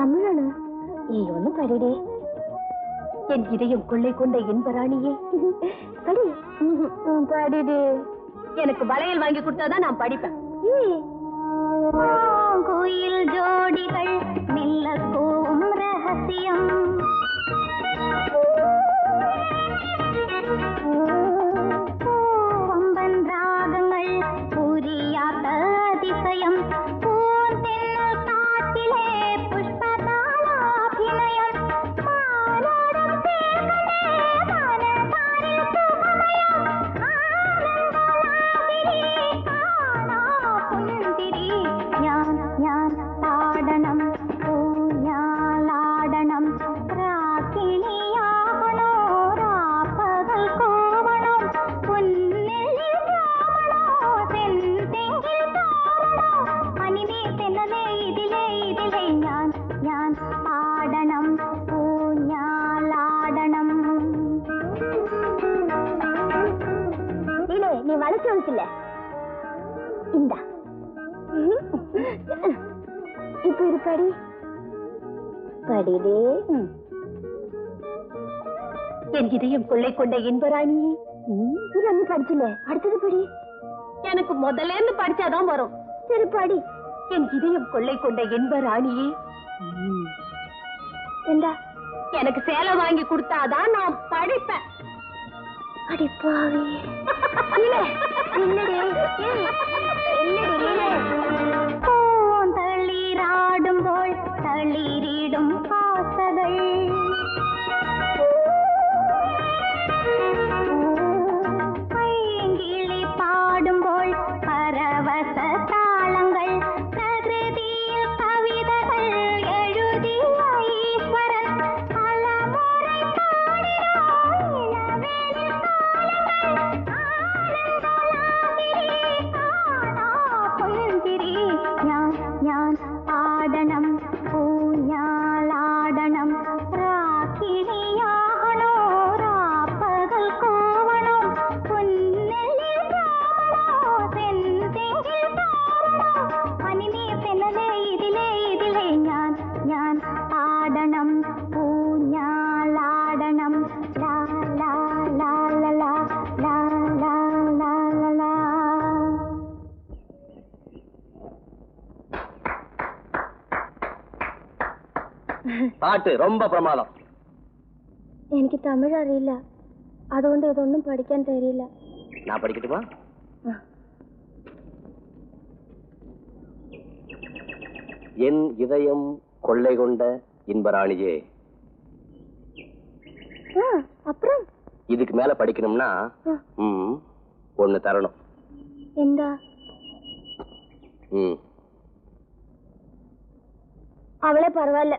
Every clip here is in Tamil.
தமிழனு நீ ஒன்னும் படிடே. என் இதயம் கொள்ளை கொண்ட இன்பராணியே படி. படிடு. எனக்கு வளையல் வாங்கி கொடுத்தாதான் நான் படிப்பேன். கோயில் ஜோடிகள் மெல்ல கோவும் ரகசியம். வம்பன் ராகங்கள் புரியாத அதிசயம். பூந்தென்னல் காட்டிலே புஷ்பதாலாபிநயம். மானோடும் தேர்களே மனதாரில் சுகமயம். ஆனந்தலாகிரி காணா புந்திரி. ஞான் பாடனம் பூஞாலாடனம். ராக்கிணியாகனோ ராப்பகல் கோவணம். புன்னெல்லில் ராமனோ செந்தெங்கில் தோரணோ. மணிமே தென்னலே இதிலே இதிலே ஞான் பாடனம் பூஞாலாடனம். நீ வளைச்சு வச்சுல இந்த இப்ப இருப்படி படிடே. என் இதயம் கொள்ளை கொண்ட இன்பராணியே. இது ஒண்ணு படிச்சுல, அடுத்தது படி. எனக்கு முதல்ல இருந்து படிச்சாதான் வரும். சரி படி. என் இதயம் கொள்ளை கொண்ட இன்பராணியே. എന്താ? எனக்கு சேலை வாங்கி கொடுத்தாதான் நான் படிப்பேன். அடிப்பாவி. തളിരാടുമ്പോൾ തളിരിടും പാസകൾ. പൈങ്കിളി പാടുമ്പോൾ പരവശ താളങ്ങൾ. പ്രകൃതിയിൽ കവിതകൾ എഴുതിയ ഈശ്വരൻ. പലമുறை പാടിനോ ഇളവേനിൽ കാലങ്ങൾ. ആനന്ദലാഹിരി കാണാ പുഞ്ചിരി. ஞான் பாடனம் பூஞாலாடனம். ராக்கிணியாகனோ ராப்பகல் கோவணம். புன்னெல்லில் ராமனோ செந்தெங்கில் தோரணோ. மணிநீர் தென்னலே இதிலே இதிலே ஞான் பாடனம் பூஞாலாடனம். லா லா லா லா லா லா லா லா லா. பாட்டு ரொம்ப பிரமாதம். എനിക്ക് തമിഴ് അറിയില്ല, അതുകൊണ്ട് ഇതൊന്നും പഠിക്കാൻ തരില്ല. நான் படிக்கட்டுமா? என் இதயம் கொள்ளை கொண்ட இன்பராணியே. அப்புறம் இதுக்கு மேல படிக்கணும்னா ஒண்ணு தரணும். എന്താ? அவளே பரவாயில்ல.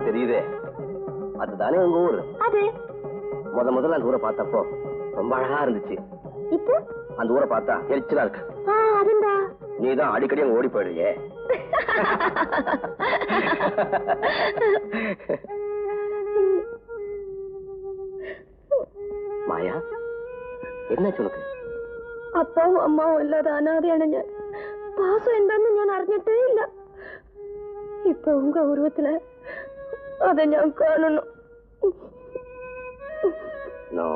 தெரியுதே, அதுதானே உங்க ஊரு? அது முதல்ல அந்த ஊரை பார்த்தப்போ ரொம்ப அழகா இருந்துச்சு. இப்போ அந்த ஊரை பார்த்தா எரிச்சலா இருக்கு. அதுண்டா நீதான் அடிக்கடி அங்க ஓடி போயிடுறியே. மாயா, என்ன உனக்கு? അപ്പാവും അമ്മാവും അല്ലാതെ അനാഥയാണ് ഞാൻ. പാസം എന്താന്ന് ഞാൻ അറിഞ്ഞിട്ടേ ഇല്ല. ഇപ്പൊ ഉങ്ക ഉരുവത്തില് അതെ ഞാൻ കാണുന്നു. No.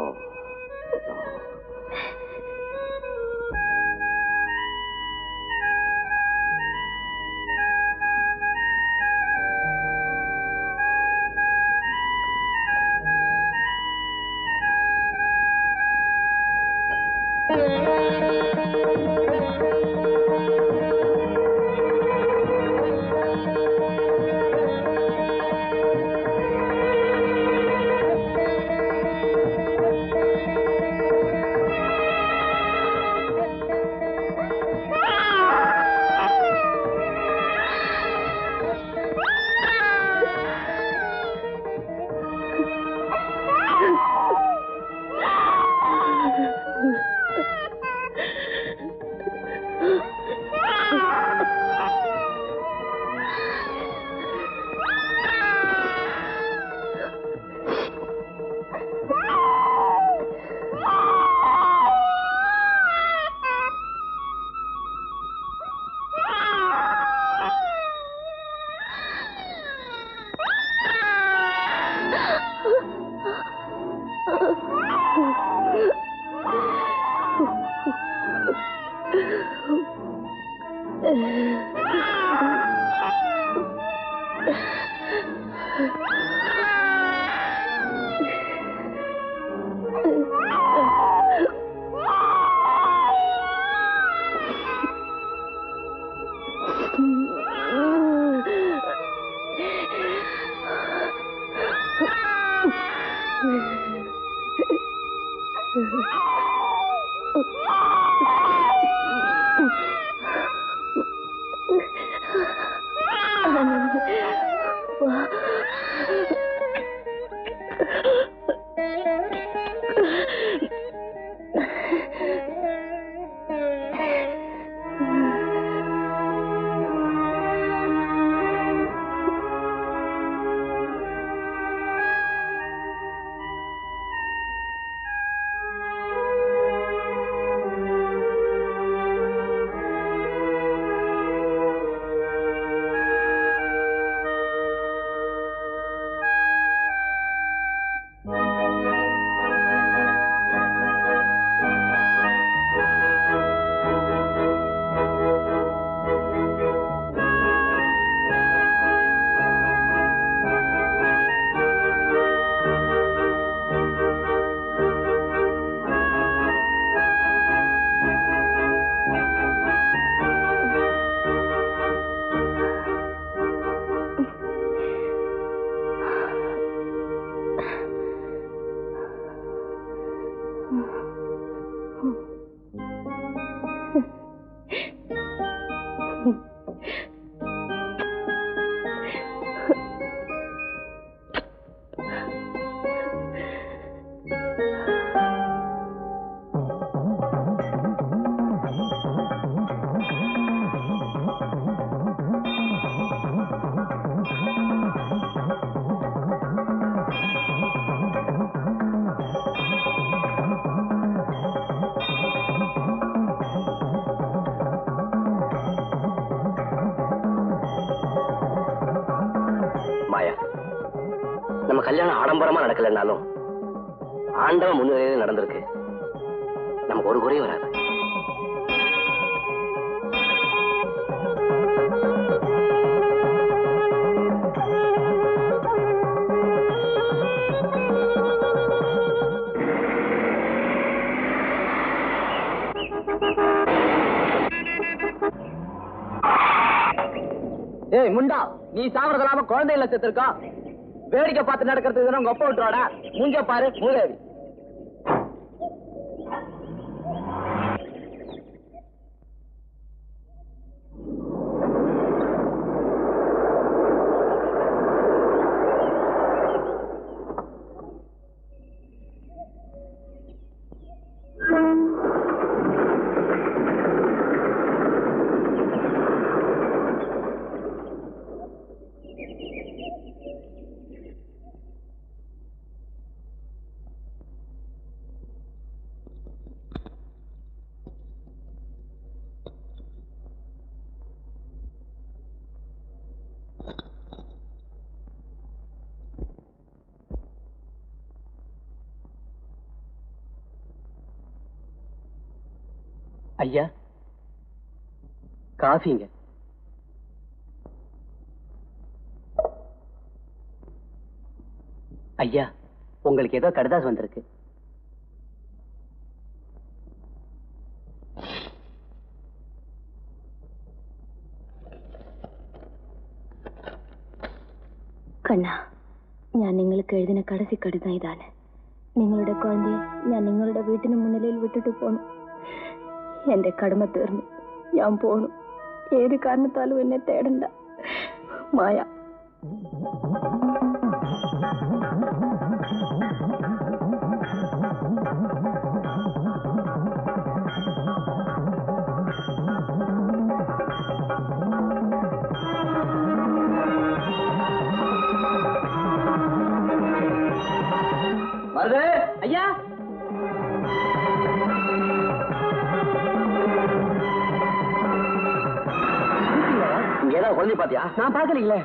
நம்ம கல்யாணம் ஆடம்பரமா நடக்கலன்னாலும் ஆண்டவன் முன்னிலையில நடந்திருக்கு. நமக்கு ஒரு குறையும் வராது. ஏய் முண்டா, நீ சாவறதெல்லாம குழந்தைகள செத்துருக்கா? வேடிக்கை பார்த்து நடக்கிறதுக்கு உங்க அப்பா விட்டுறாடா. மூஞ்ச பாரு மூதேவி. ஐயா, காஃபிங்க. ஐயா, உங்களுக்கு ஏதோ கடிதாசு வந்திருக்கு. കണ്ണ, ഞാൻ നിങ്ങൾക്ക് എഴുതിന കടസി കടിതം ഇതാണ്. നിങ്ങളുടെ കുഴന്തയെ ഞാൻ നിങ്ങളുടെ വീട്ടിന് മുന്നിൽ വിട്ടിട്ട് പോണു. എന്റെ കടമ തീർന്നു, ഞാൻ പോണു. ഏത് കാരണത്താലും എന്നെ തേടണ്ട. മായ. வருது ஐயா. இங்க ஏதாவது குழந்தை பாத்தியா? நான் பாக்கலீங்களே.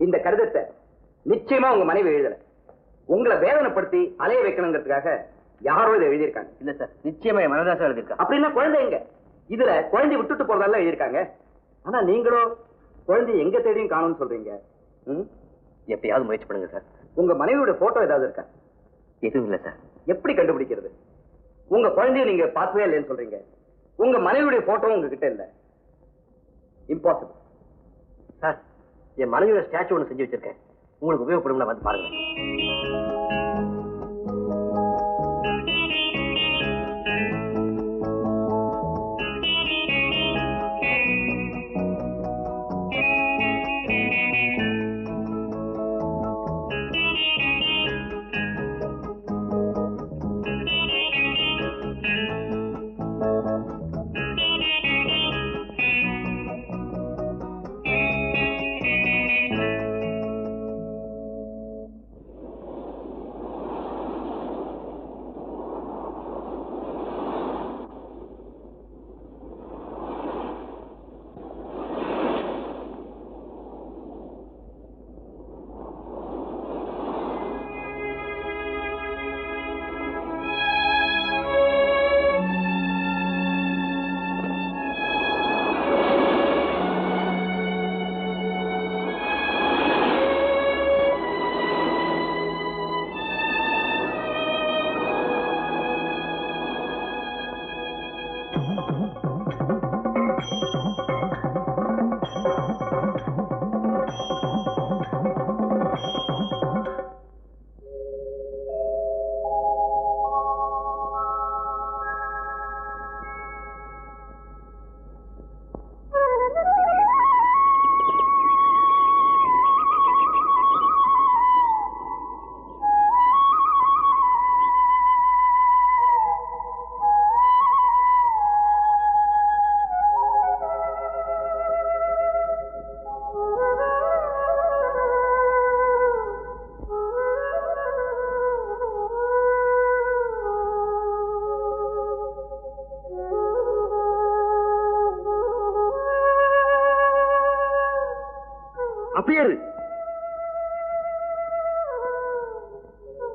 இந்த கடிதத்தை நிச்சயமா உங்க மனைவி எழுதல. உங்களை வேதனைப்படுத்தி அலைய வைக்கணுங்கிறதுக்காக யாரோ இதை எழுதியிருக்காங்க. இல்ல சார், நிச்சயமா என் மனதாசம் எழுதியிருக்காங்க. அப்படின்னா குழந்தை எங்க? இதுல குழந்தை விட்டுட்டு போறதெல்லாம் எழுதியிருக்காங்க. ஆனா நீங்களும் குழந்தை எங்க தேடியும் காணும்னு சொல்றீங்க. எப்பயாவது முயற்சி பண்ணுங்க சார். உங்க மனைவியோட போட்டோ ஏதாவது இருக்கா? எதுவும் இல்ல சார். எப்படி கண்டுபிடிக்கிறது? உங்க குழந்தைய நீங்க பார்த்தவே இல்லைன்னு சொல்றீங்க. உங்க மனைவியுடைய போட்டோ உங்ககிட்ட இல்ல. இம்பாசிபிள். சார், என் மனைவியோட ஸ்டாச்சு ஒன்று செஞ்சு வச்சிருக்கேன், உங்களுக்கு உபயோகப்படும் வந்து பாருங்க.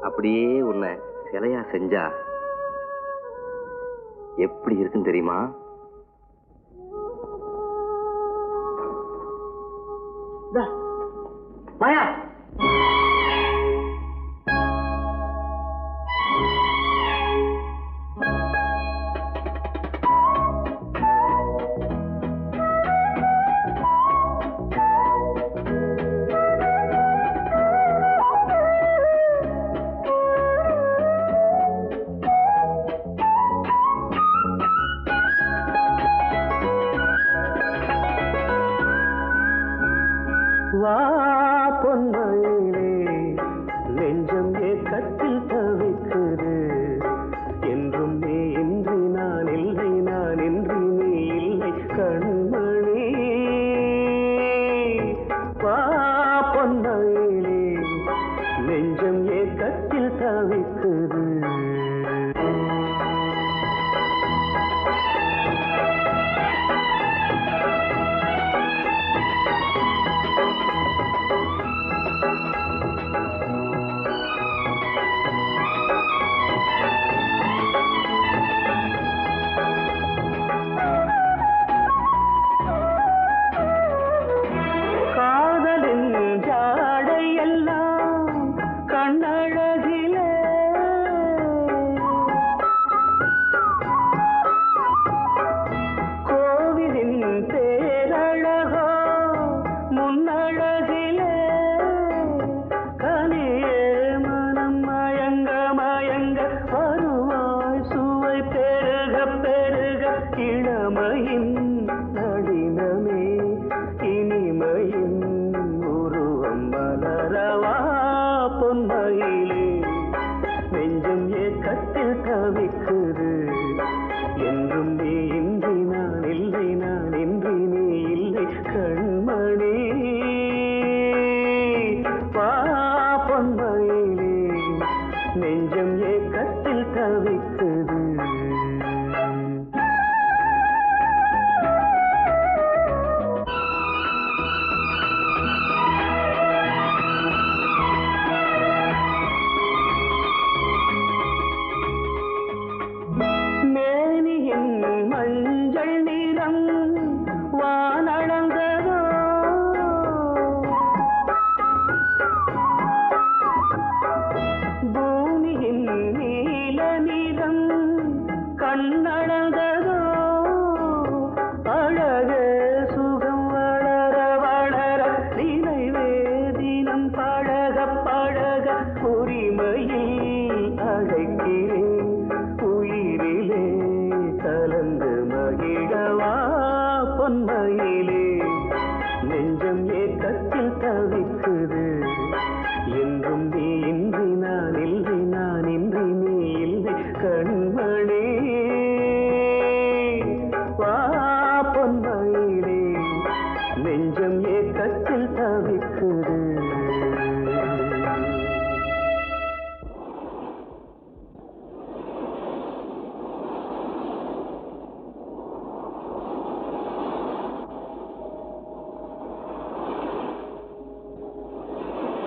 அப்படியே உன்னை சிலையா செஞ்சா எப்படி இருக்குன்னு தெரியுமா? மாயா, வா பொன்மயிலே, நெஞ்சம் ஏக்கத்தில் தவிக்குது. என்றும் நீ இன்றி நான் இல்லை, நான் இன்றி நீ இல்லை கண்மணி. வா பொன்மயிலே, நெஞ்சம் ஏக்கத்தில் தவிக்குது. அழைக்கிறேன் உயிரிலே கலந்து மகிழவா பொன்மையிலே நெஞ்சம் ஏக்கத்தில் தவிக்குது என்றும் நீ இன்றி நான் இல்லை நான் இன்றி நீ இல்லை கண்மணி வா பொன்மையிலே நெஞ்சம் ஏக்கத்தில் தவிக்குது.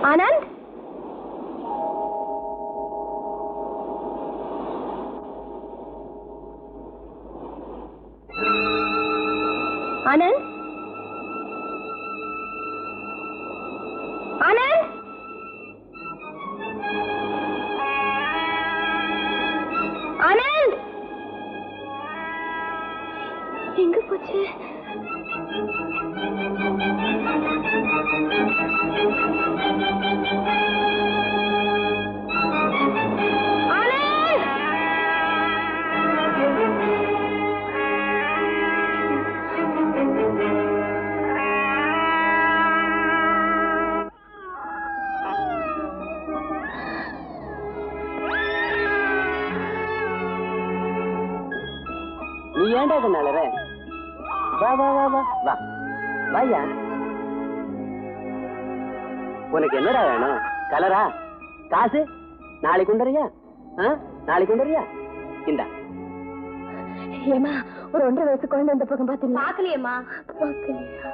ஆனந்த், ஆனந்த், ஆனந்த், ஆனந்த், எங்க போச்சு? நீ ஏன்டா கண்ணாளர? வா வா வா வா வா வாயா. உனக்கு என்னடா வேணும்? கலரா? காசு? நாளைக்கு கொண்டுறியா? நாளைக்கு கொண்டுறியா? இந்தா. ஏமா, ஒரு 1.5 வயசு குழந்தை அந்த பக்கம் பாத்தீங்களா? பாக்கலையேம்மா. பாக்கலையா?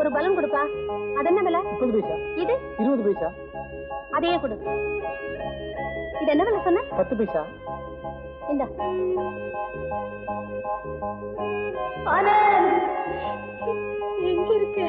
ஒரு பலூன் கொடுப்பா. அது என்ன விலை? 30 பைசா. இது 20 பைசா. அதையே கொடு. இது என்ன விலை சொன்ன? 10 பைசா. இந்த ஆனந்த் எங்க இருக்க?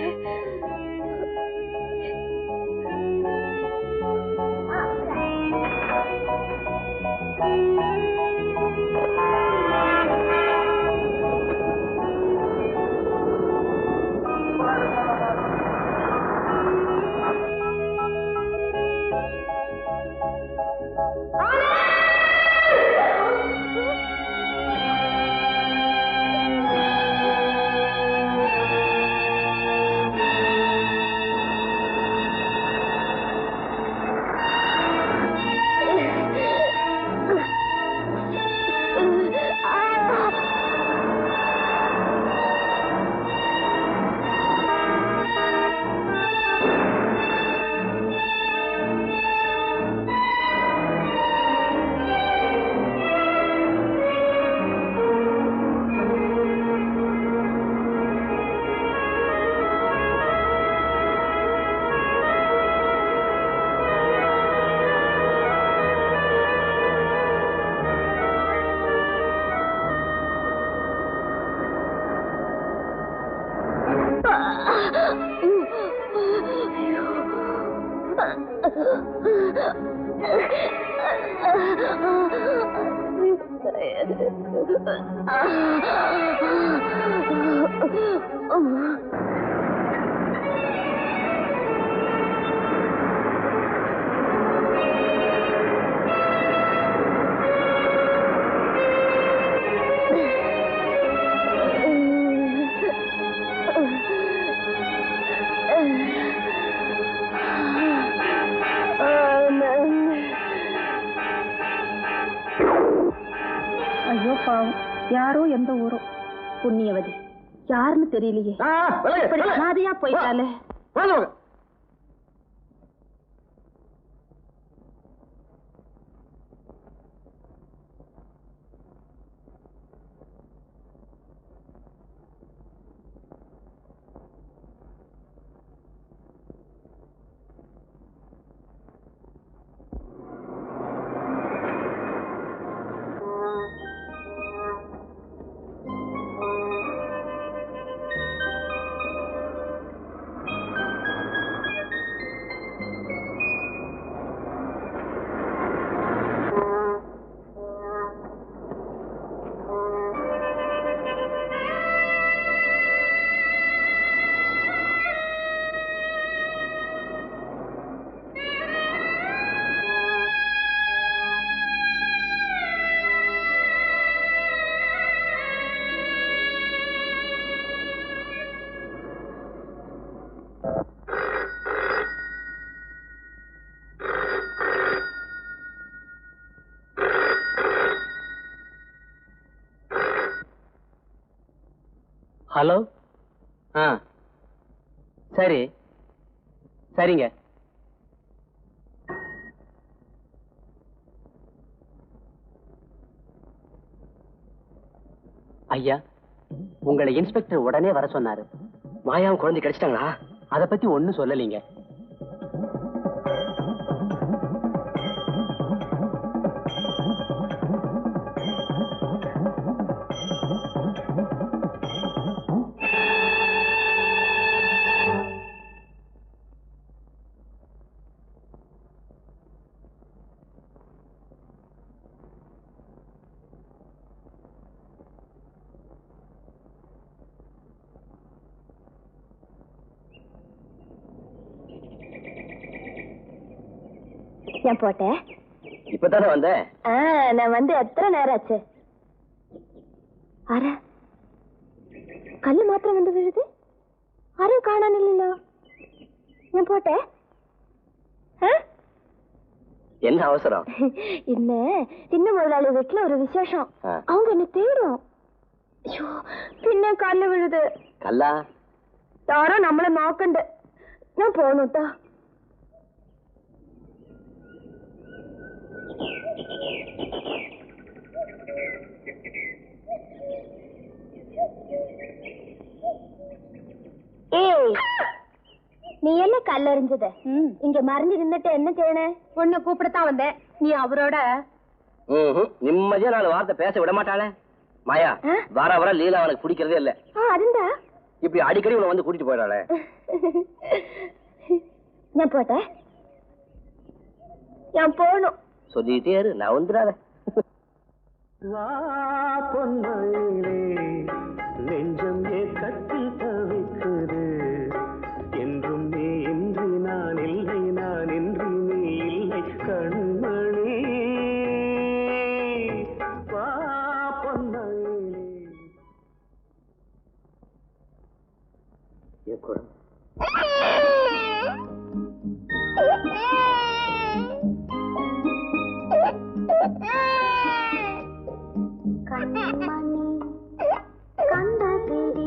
ஐயோ பாவம், யாரோ எந்த ஊரோ புண்ணியவதி, யாருன்னு தெரியலையே, அனாதையா போயிட்டாலே. ஹலோ. சரி சரிங்க. ஐயா, உங்களை இன்ஸ்பெக்டர் உடனே வர சொன்னாரு. மாயாவும் குழந்தை கிடைச்சிட்டாங்களா? அதை பத்தி ஒண்ணும் சொல்லலீங்க. ஏன் போட்ட? இப்பதானே வந்தேன். நான் வந்து எத்தனை நேரம் ஆச்சு? அரை கல்லு மாத்திரம் வந்து விழுது, அரை காணான் இல்ல. ஏன் போட்ட? என்ன அவசரம்? இல்ல, சின்ன முதலாளி வீட்டுல ஒரு விசேஷம், அவங்க என்ன தேடும். பின்ன கல்லு விழுது. கல்லா? யாரோ நம்மள நோக்கண்டு. நான் போகணும்டா. நீ என்ன கல்லறிஞ்சத? இங்க மறைஞ்சு நின்னுட்டு என்ன செய்யணும்? பொண்ணு கூப்பிடத்தான் வந்தேன். நீ அவரோட நிம்மதியா 4 வார்த்தை பேச விட மாட்டாளே. மாயா, வர வர லீலா அவனுக்கு பிடிக்கிறதே இல்ல. அதுண்டா இப்படி அடிக்கடி உன்னை வந்து கூட்டிட்டு போயிடாளே. நான் போட்டேன். நான் போகணும். சொல்லிட்டே இரு, நான் வந்துடாத. நெஞ்சம் ஏக்கத்தில் தவிக்குது. என்றும் நீ இன்றி நான் இல்லை, நான் இன்றி நீ இல்லை. கண்மணி வா பொன்மயிலே. கண்மணி கண்டதிலே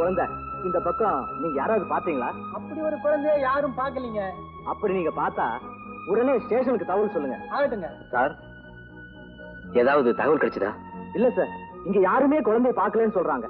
குழந்தை இந்த பக்கம் நீங்க யாராவது பாத்தீங்களா? அப்படி ஒரு குழந்தைய யாரும் பாக்கலீங்க. அப்படி நீங்க பார்த்தா உடனே ஸ்டேஷனுக்கு தகவல் சொல்லுங்க. ஆகட்டுங்க சார், ஏதாவது தகவல் கிடைச்சதா? இல்ல சார், இங்க யாருமே குழந்தைய பார்க்கலன்னு சொல்றாங்க.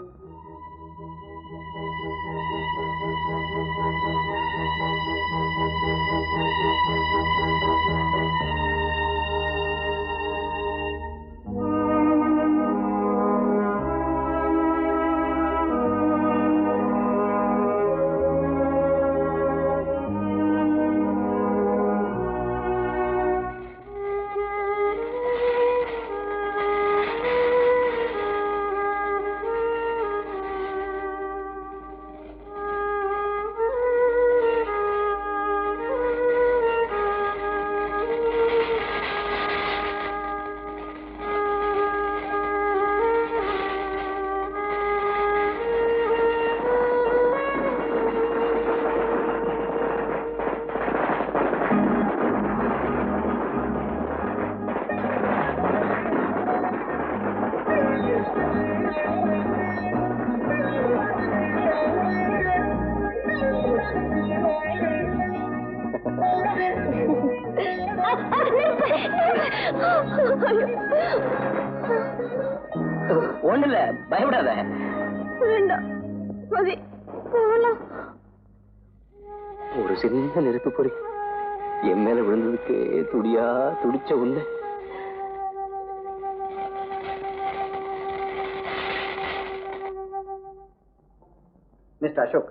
ஒண்ணு இல்ல, பயப்படாத. ஒரு சின்ன நெருப்பு பொறி என் மேல விழுந்ததுக்கு துடியா துடிச்ச உள்ள மிஸ்டர் அசோக்,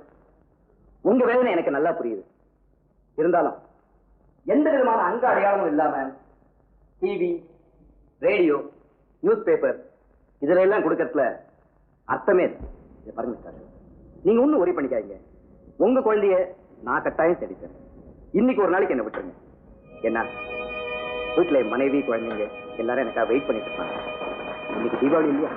உங்க வேதனை எனக்கு நல்லா புரியுது. இருந்தாலும் எந்த விதமான அங்க அடையாளமும் இல்லாம டிவி, ரேடியோ, நியூஸ் பேப்பர் இதுல எல்லாம் கொடுக்கறதுல அர்த்தமே இல்லை. இதை பாருங்க மிஸ்டர் அசோக், நீங்க ஒன்னும் ஒரே பண்ணிக்காதீங்க. உங்க குழந்தைய நான் கட்டாயம் தேடித்தரேன். இன்னைக்கு ஒரு நாளைக்கு என்ன விட்டுருங்க. என்ன வீட்டுல மனைவி, குழந்தைங்க எல்லாரும் எனக்காக வெயிட் பண்ணிட்டு இருப்பாங்க. இன்னைக்கு தீபாவளி இல்லையா?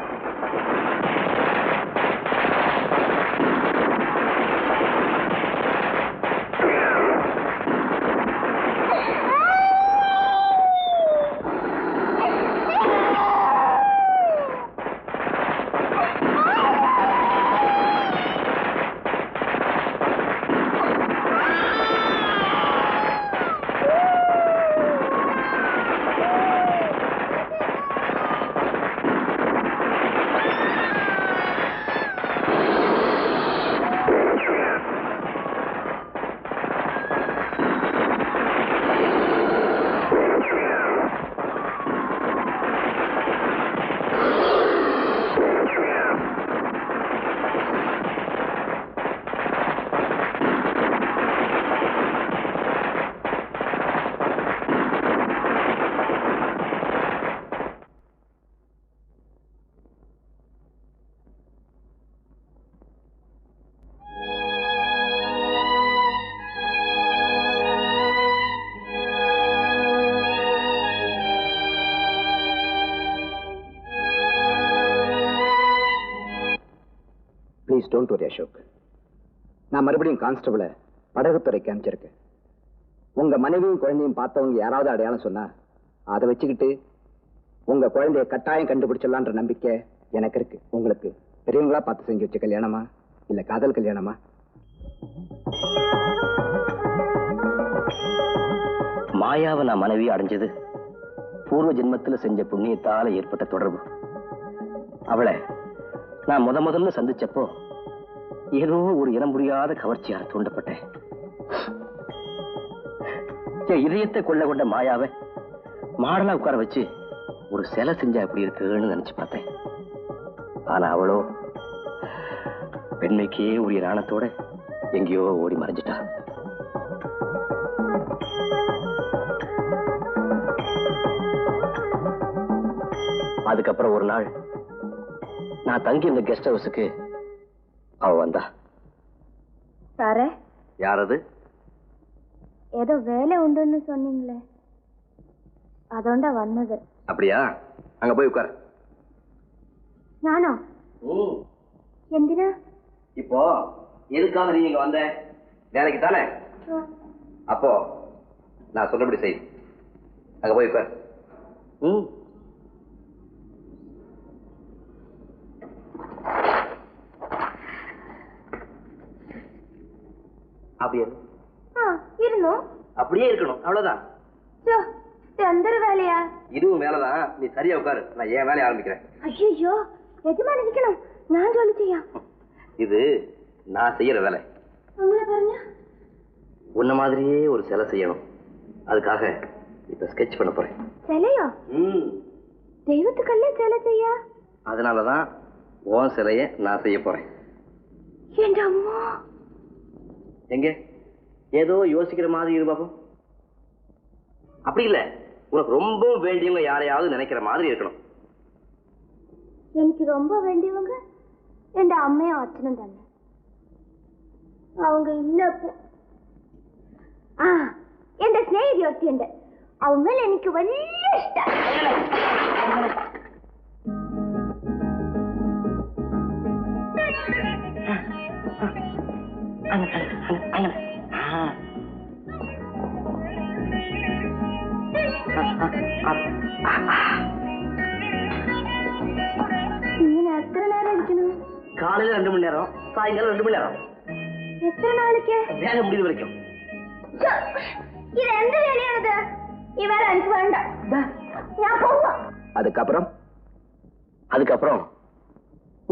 Please don't worry Ashok. நான் மறுபடியும் கான்ஸ்டபிளை படகுத்துறைக்கு அனுப்பிச்சிருக்கேன். உங்க மனைவியும் குழந்தையும் பார்த்தவங்க யாராவது அடையாளம் சொன்னா அதை வச்சுக்கிட்டு உங்க குழந்தைய கட்டாயம் கண்டுபிடிச்சிடலான்ற நம்பிக்கை எனக்கு இருக்கு. உங்களுக்கு பெரியவங்களா பார்த்து செஞ்சு வச்ச கல்யாணமா இல்ல காதல் கல்யாணமா? மாயாவை நான் மனைவி அடைஞ்சது பூர்வ ஜென்மத்தில் செஞ்ச புண்ணியத்தால ஏற்பட்ட தொடர்பு. அவளை நான் முதல்ல சந்திச்சப்போ ஏதோ ஒரு இனம் புரியாத கவர்ச்சியால தூண்டப்பட்டேன். என் இதயத்தை கொள்ள கொண்ட மாயாவை மாடலா உட்கார வச்சு ஒரு சிலை செஞ்சா எப்படி இருக்குன்னு நினைச்சு பார்த்தேன். ஆனா அவளோ பெண்மைக்கே உரிய நாணத்தோட எங்கேயோ ஓடி மறைஞ்சிட்டா. அதுக்கப்புறம் ஒரு நாள் நான் தங்கி இந்த கெஸ்ட் ஹவுஸுக்கு அவ வந்தா. சாரே, யாரது? ஏதோ வேலை உண்டுன்னு சொன்னீங்களே, அதோண்டா வந்தது. அப்படியா? அங்க போய் உட்கார். ஞானா, எந்தினா? இப்போ எதுக்காக நீ இங்க வந்த? வேலைக்கு தானே? அப்போ நான் சொன்னபடி செய். அங்க போய் உட்கார். அப்படியே இருந்தோ அப்படியே இருக்கணும், அவ்வளவுதான். எந்த வேலையா? இதுவும் வேலைதான். நீ சரியா உட்காரு, நான் என் வேலையை ஆரம்பிக்கிறேன். ஐயோ, எஜமானி நிக்கணும், நான் சொல்லி செய்ய. இது நான் செய்யற வேலை. உங்களை பாருங்க. உன்ன மாதிரியே ஒரு சிலை செய்யணும். அதுக்காக இப்ப ஸ்கெட்ச் பண்ண போறேன். சிலையா? தெய்வத்துக்கல்ல சிலை செய்ய. அதனாலதான் உன் சிலைய நான் செய்ய போறேன். என் அம்மா. எங்க ஏதோ யோசிக்கிற மாதிரி இரு பாப்போம். அப்படி இல்ல, உனக்கு ரொம்ப வேண்டியவங்க யாரையாவது நினைக்கிற மாதிரி இருக்கணும். எனக்கு ரொம்ப வேண்டியவங்க என் அம்மையும் அച്ഛനും தானே. அவங்க இல்ல. എന്റെ സ്നേഹിതി ഒത്തിയുണ്ട്, അവൻ എനിക്ക് വലിയ ഇഷ്ടം. ഇങ്ങനെ എത്ര നേരം ഇരിക്കണം? காலையில 2 மணி நேரம், சாயங்காலம் 2 மணி நேரம். എത്ര നാளைക്ക്? வேலை முடிவு வரைக்கும். இது எந்த வேலையானது? இவர எனக்கு வேண்டாம், நான் போவோம். அதுக்கப்புறம்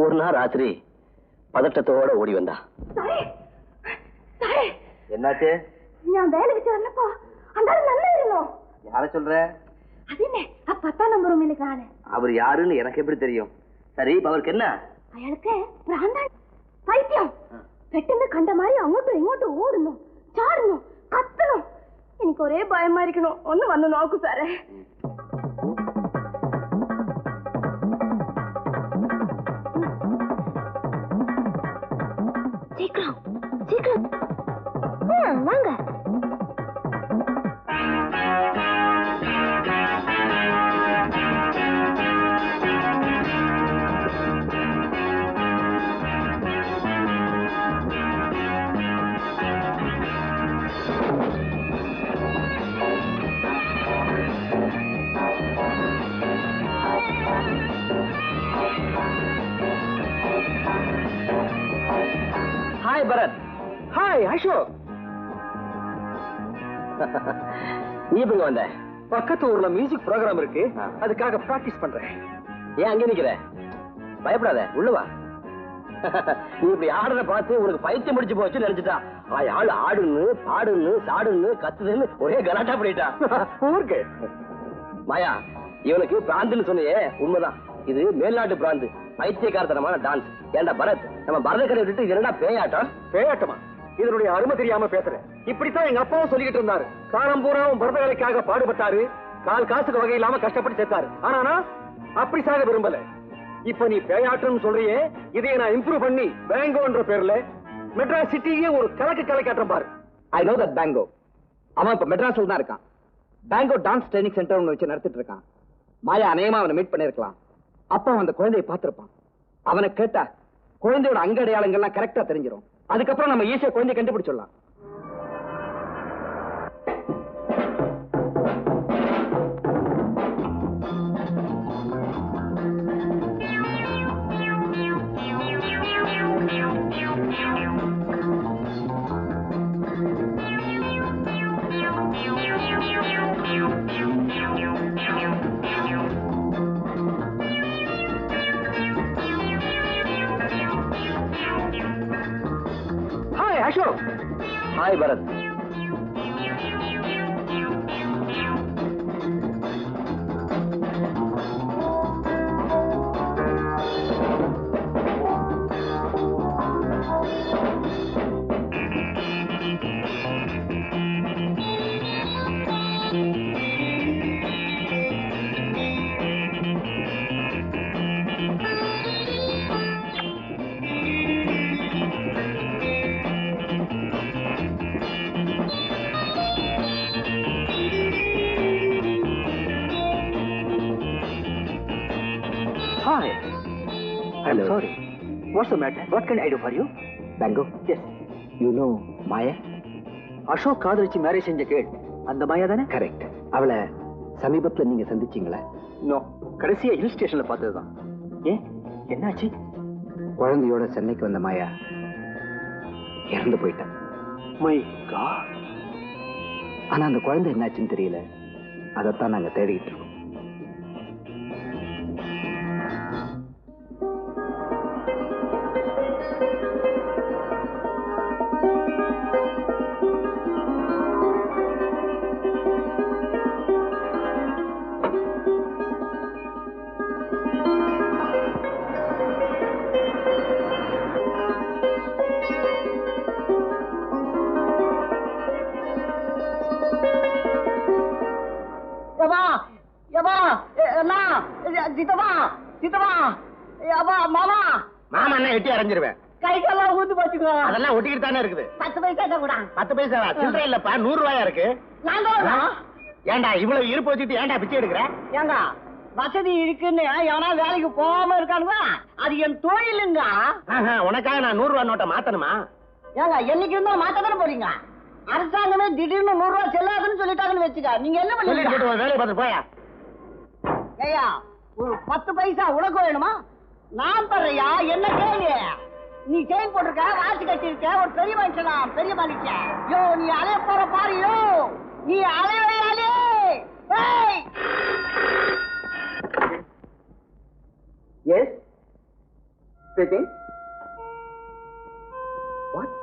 ஒரு நாள் ராத்திரி பதட்டத்தோட ஓடி வந்தா. என்னாச்சு? ഞാൻ വേലക്ക് ചേർന്നപ്പോ അന്നാൾ നന്നായിരുന്നു. யார சொல்ற? അതിനെ ആ 10ാം നമ്പർ റൂമിൽ കാണേ. அவர் யாருன்னு எனக்கு எப்படி தெரியும்? சரி, அவருக்கு என்ன? അയാൾക്ക് ഭ്രാന്താണ്, പൈത്യം. പെട്ടെന്ന് കണ്ട മാതിരി അങ്ങോട്ടും ഇങ്ങോട്ടും ഓടുന്നു, ചാടുന്നു, കത്തുന്നു. എനിക്ക് ഒരേ ഭയമായിരിക്കണോ. ഒന്ന് വന്ന് നോക്കൂ സാറേ. சீக்கிரம் சீக்கிரம் வாங்க. ஹாய் பரத். ஹாய் அசோக். நீ எப்ப வந்த? பக்கத்து ஊர்ல மியூசிக் ப்ரோக்ராம் இருக்கு, அதுக்காக பிராக்டிஸ் பண்றேன். ஏன் அங்கே நிக்கிற? பயப்படாத, உள்ள வா. நீ இப்படி ஆடுற பார்த்து உனக்கு பைத்தியம் முடிச்சு போச்சு நினைச்சிட்டா. ஆள் ஆடுன்னு பாடுன்னு சாடுன்னு கத்துதுன்னு ஒரே கலாட்டா பண்ணிட்டா. ஊருக்கு மாயா, இவனுக்கு பிராந்துன்னு சொன்னியே, உண்மைதான். இது மேல்நாட்டு பிராந்து, பைத்தியக்காரத்தனமான டான்ஸ். ஏண்டா பரத், நம்ம பரதக்கரை விட்டுட்டு இது என்னடா பேயாட்டம்? பேயாட்டமா? இதனுடைய அருமை தெரியாம பேசுறேன். இப்படித்தான் எங்க அப்பாவும் சொல்லிக்கிட்டு இருந்தாரு. காலம் பூராவும் பரதக்கலைக்காக பாடுபட்டாரு, கால் காசுக்கு வகை இல்லாம கஷ்டப்பட்டு சேர்த்தாரு. ஆனா அப்படி சாக விரும்பல. இப்ப நீ பேயாட்டம் சொல்றியே, இதையே நான் இம்ப்ரூவ் பண்ணி பேங்கோன்ற பேர்ல மெட்ராஸ் சிட்டியே ஒரு கலக்காட்டம் பாரு. I know that பேங்கோ. அவன் இப்ப மெட்ராஸ்ல தான் இருக்கான். பேங்கோ டான்ஸ் ட்ரைனிங் சென்டர் ஒன்று வச்சு நடத்திட்டு இருக்கான். மாயா அநேகமா அவனை மீட் பண்ணிருக்கலாம். அப்ப அந்த குழந்தையை பார்த்திருப்பான். அவனை கேட்டா குழந்தையோட அங்க அடையாளங்கள்லாம் கரெக்டா தெரிஞ்சிடும். அதுக்கப்புறம் நம்ம ஈஸியா குழந்தைய கண்டுபிடிச்சிடலாம். Hi, Ashok. Hi, Bharat. Hi. I'm Hello. sorry. What's the matter? What can I do for you? Bango? Yes. You know Maya? Ashok காதலிச்சு மேரேஜ் செஞ்ச கேள் அந்த மாயா தானே? கரெக்ட். அவளை சமீபத்துல நீங்க சந்திச்சீங்களா? நோ, கடைசியா ஹில் ஸ்டேஷன்ல பார்த்ததுதான். ஏன், என்னாச்சு? குழந்தையோட சென்னைக்கு வந்த மாயா இறந்து போயிட்டான். My God. ஆனா அந்த குழந்தை என்னாச்சுன்னு தெரியல. அதைத்தான் நாங்க தேடிட்டு இருக்கோம். மாமா என்ன எட்டி அரைஞ்சிருவேன். கைக்கெல்லாம் ஊத்து போச்சுக்கோ. அதெல்லாம் ஒட்டிக்கிட்டு தானே இருக்குது. 10 பைசா தான் கூட. 10 பைசாவா? சில்லறை இல்லப்பா, 100 ரூபாயா இருக்கு. ஏண்டா இவ்வளவு இருப்பு வச்சுட்டு ஏண்டா பிச்சை எடுக்கிற? ஏங்க வசதி இருக்குன்னு எவனா வேலைக்கு போகாம இருக்கானுங்க, அது என் தொழிலுங்க. உனக்காக நான் 100 ரூபாய் நோட்டை மாத்தணுமா? ஏங்க என்னைக்கு இருந்தா மாத்ததானே போறீங்க. அரசாங்கமே திடீர்னு 100 ரூபாய் செல்லாதுன்னு சொல்லிட்டாங்கன்னு வச்சுக்க, நீங்க என்ன பண்ணுவீங்க? வேலையை பார்த்து போயா. ஐயா ஒரு 10 பைசா உனக்கு வேணுமா? நான் தர்றையா, என்ன கேளு. நீ செயின் போட்டிருக்க, வாட்சி கட்டி இருக்க, ஒரு பெரிய மனுஷனா, பெரிய மனுஷ. யோ நீ அலைய போற பாரு, நீ அலைவே அலே. Yes speaking. வாட்?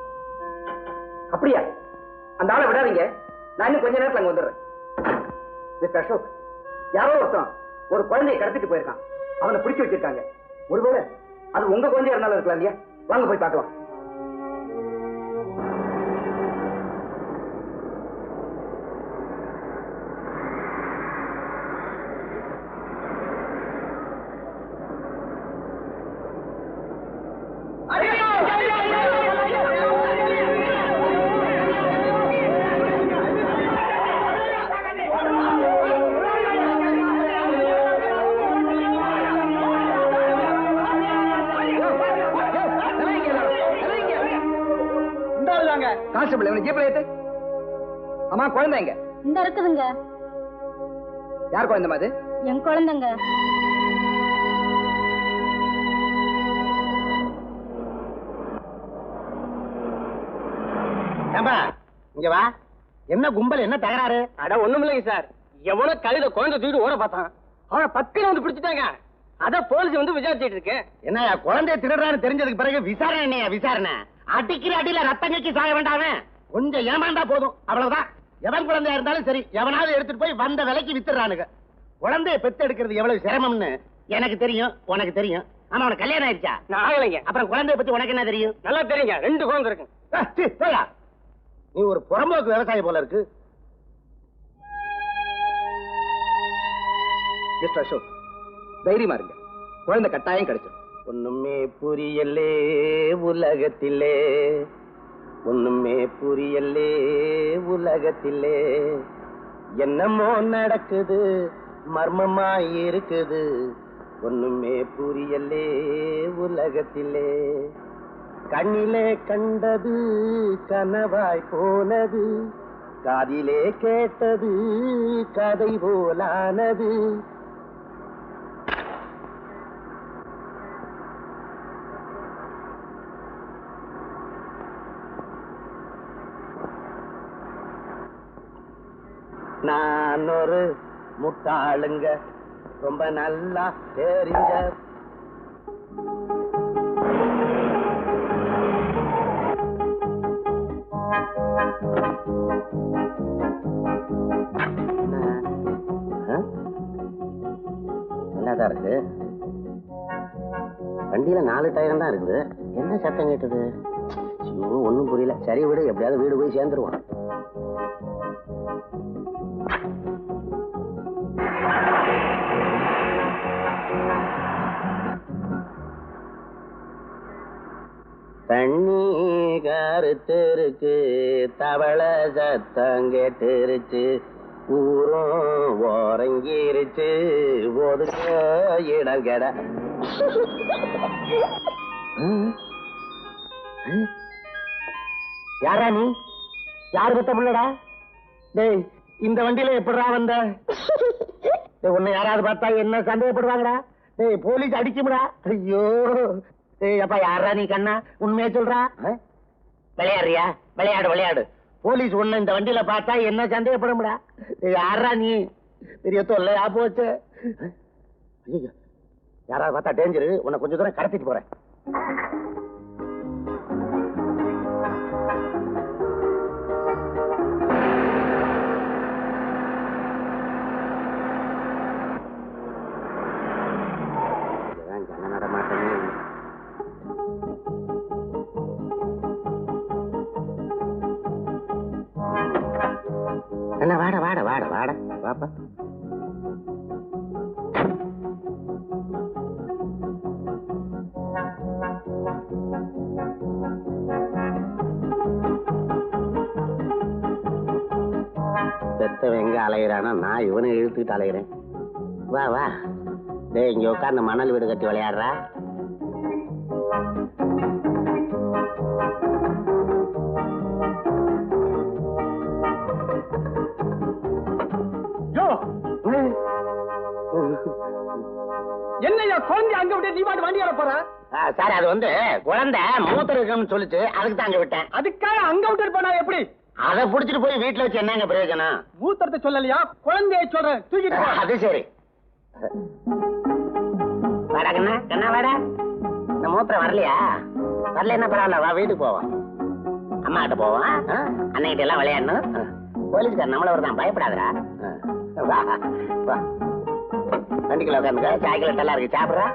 அப்படியா? அந்த ஆளை விடாதீங்க, நான் இன்னும் கொஞ்ச நேரத்துல அங்க வந்துடுறேன். மிஸ்டர் அசோக், யாரோ ஒருத்தன் ஒரு குழந்தையை கடத்திட்டு போயிருக்கான். அவனை பிடிச்சு வச்சிருக்காங்க. ஒருவேளை அது உங்க குழந்தையா இருந்தாலும் இருக்கலாம் இல்லையா? வாங்க போய் பார்க்கலாம். கான்ஸ்டபிள், இவனை ஜீப்ல ஏத்து. அம்மா குழந்தை எங்க? இந்த இருக்குதுங்க. யார் குழந்தை அது? என் குழந்தைங்க. இங்க வா. என்ன கும்பல், என்ன தகராறு? அட ஒண்ணும் இல்லைங்க சார், எவ்வளவு கழுத குழந்தை தூக்கிட்டு ஓட பார்த்தான். அவனை பத்திரம் வந்து பிடிச்சிட்டாங்க. அத போலீஸ் வந்து விசாரிச்சுட்டு இருக்கு. என்ன குழந்தைய திருடுறான்னு தெரிஞ்சதுக்கு பிறகு விசாரணை என்னையா விசாரணை? அடிக்கிற அடியில ரத்தங்கைக்கு சாக வேண்டாமே, கொஞ்சம் ஏமாந்தா போதும், அவ்வளவுதான். எவன் குழந்தையா இருந்தாலும் சரி, எவனாவது எடுத்துட்டு போய் வந்த விலைக்கு வித்துறானுங்க. குழந்தைய பெத்து எடுக்கிறது எவ்வளவு சிரமம்னு எனக்கு தெரியும், உனக்கு தெரியும். ஆனா உனக்கு கல்யாணம் ஆயிடுச்சா? நான் ஆகலைங்க. அப்புறம் குழந்தைய பத்தி உனக்கு என்ன தெரியும்? நல்லா தெரியுங்க, 2 குழந்தை இருக்கு. நீ ஒரு புறம்போக்கு விவசாயி போல இருக்கு. மிஸ்டர் அசோக், தைரியமா இருங்க, குழந்தை கட்டாயம் கிடைச்சிடும். ஒண்ணுமே புரியலே உலகத்திலே, ஒண்ணுமே புரியலே உலகத்திலே, என்னமோ நடக்குது மர்மமாய் இருக்குது, ஒண்ணுமே புரியலே உலகத்திலே. கண்ணிலே கண்டது கனவாய் போனது, காதிலே கேட்டது கதை போலானது. நான் ஒரு முட்டாளுங்க, ரொம்ப நல்லா தெரிஞ்ச. நல்லாதான் இருக்கு. வண்டியில 4 டயரும் தான் இருக்குது. என்ன சத்தம் கேட்டது? ஒன்னும் புரியல. சரி விடு, எப்படியாவது வீடு போய் சேர்ந்துருவான். தண்ணி கருத்திருக்கு, தவளை சத்தம் கேட்டுருச்சு, ஊரும் ஓரங்கிருச்சு, ஒதுக்க இடம் கெட. யாரா நீ? யாரு பத்த பிள்ளடா? டேய், இந்த வண்டியில எப்படா வந்த? உன்னை யாராவது பார்த்தா என்ன சந்தேகப்படுவாங்கடா? டேய், போலீஸ் அடிக்கும்டா. ஐயோ, அப்பா யாரா நீ? கண்ணா, உண்மையா சொல்றா? விளையாடுறியா? விளையாடு விளையாடு. போலீஸ் ஒண்ணு இந்த வண்டியில பார்த்தா என்ன சந்தேகப்பட முடியா? யாரா நீ? பெரிய தொல்லையா போச்சு. யாராவது பார்த்தா டேஞ்சரு. உன்னை கொஞ்சம் தூரம் கடத்திட்டு போறேன். என்ன வாட வாட வாட வாட வாப்பா. பெத்தவன் எங்க அலையிறானா, நான் இவனை இழுத்துக்கிட்டு அலையிறேன். வா வா. டேய், இங்க உட்கார்ந்து மணல் வீடு கட்டி விளையாடுறா. என்னையா குழந்தை அங்க விட்டு நீ பாட்டு வண்டி வர போற? சார், அது வந்து குழந்தை மூத்தர் இருக்குன்னு சொல்லிச்சு, அதுக்கு தான் அங்க விட்டேன். அதுக்காக அங்க விட்டு போனா எப்படி? அதை புடிச்சிட்டு போய் வீட்டுல வச்சு என்னங்க பிரயோஜனம்? மூத்தரத்தை சொல்லலையா, குழந்தைய சொல்றேன், தூக்கிட்டு போ. அது சரி. வாடா கண்ணா, கண்ணா வாடா. இந்த மூத்திரம் வரலையா? வரல என்ன பரவாயில்ல, வா வீட்டுக்கு போவோம். அம்மா கிட்ட போவோம். அன்னைகிட்ட எல்லாம் விளையாடணும். போலீஸ்கார் நம்மள வருதான், பயப்படாதடா. வா வா. வண்டிக்குள்ள உட்காந்துக்க, சாய்க்கில் நல்லா இருக்கு, சாப்பிடுறா.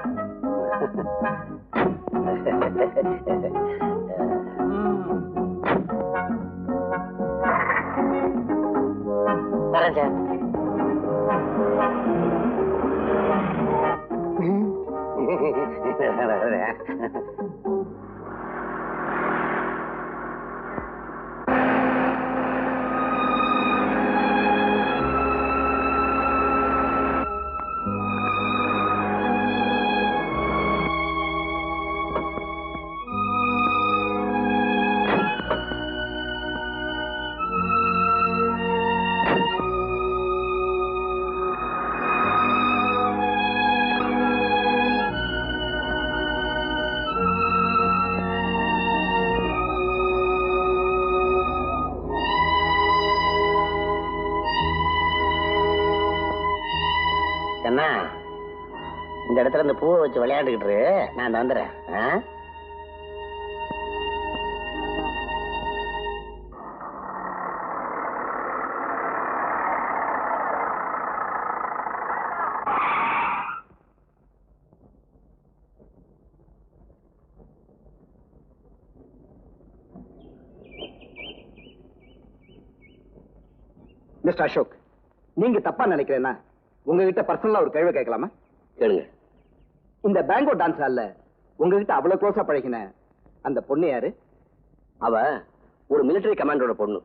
வரேன் சார். இந்த இடத்துல இந்த பூவை வச்சு விளையாண்டுக்கிட்டு நான் வந்துடுறேன். மிஸ்டர் அசோக், நீங்க தப்பா நினைக்கிறேன்னா உங்ககிட்ட பர்சனலா ஒரு கேள்வி கேட்கலாமா? கேளுங்க. இந்த பேங்கோ டான்ஸ் ஹால்ல உங்ககிட்ட அவ்வளவு க்ளோஸா பழகின அந்த பொண்ணு யாரு? அவ ஒரு மிலிட்டரி கமாண்டரோட பொண்ணு.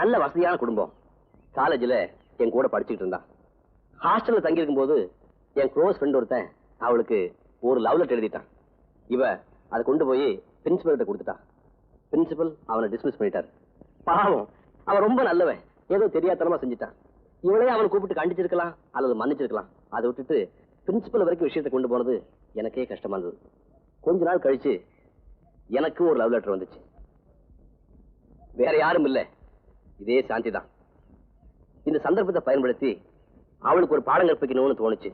நல்ல வசதியான குடும்பம். காலேஜில் என் கூட படிச்சுட்டு இருந்தா. ஹாஸ்டல்ல தங்கி இருக்கும் போது என் க்ளோஸ் ஃப்ரெண்ட் ஒருத்தன் அவளுக்கு ஒரு லவ் லெட்டர் எழுதிட்டான். இவ அதை கொண்டு போய் பிரின்சிபல் கிட்ட கொடுத்துட்டான். பிரின்சிபல் அவனை டிஸ்மிஸ் பண்ணிட்டார். பாவம், அவன் ரொம்ப நல்லவன். ஏதோ தெரியாதனமா செஞ்சுட்டான். இவளே அவனை கூப்பிட்டு கண்டிச்சிருக்கலாம் அல்லது மன்னிச்சிருக்கலாம். அதை விட்டுட்டு பிரின்சிபல் வரைக்கும் விஷயத்தை கொண்டு போனது எனக்கே கஷ்டமா இருந்தது. கொஞ்ச நாள் கழிச்சு எனக்கும் ஒரு லவ் லெட்டர் வந்துச்சு. வேற யாரும் இல்ல, இதே சாந்தி தான். இந்த சந்தர்ப்பத்தை பயன்படுத்தி அவளுக்கு ஒரு பாடம் கற்பிக்கணும்னு தோணுச்சு.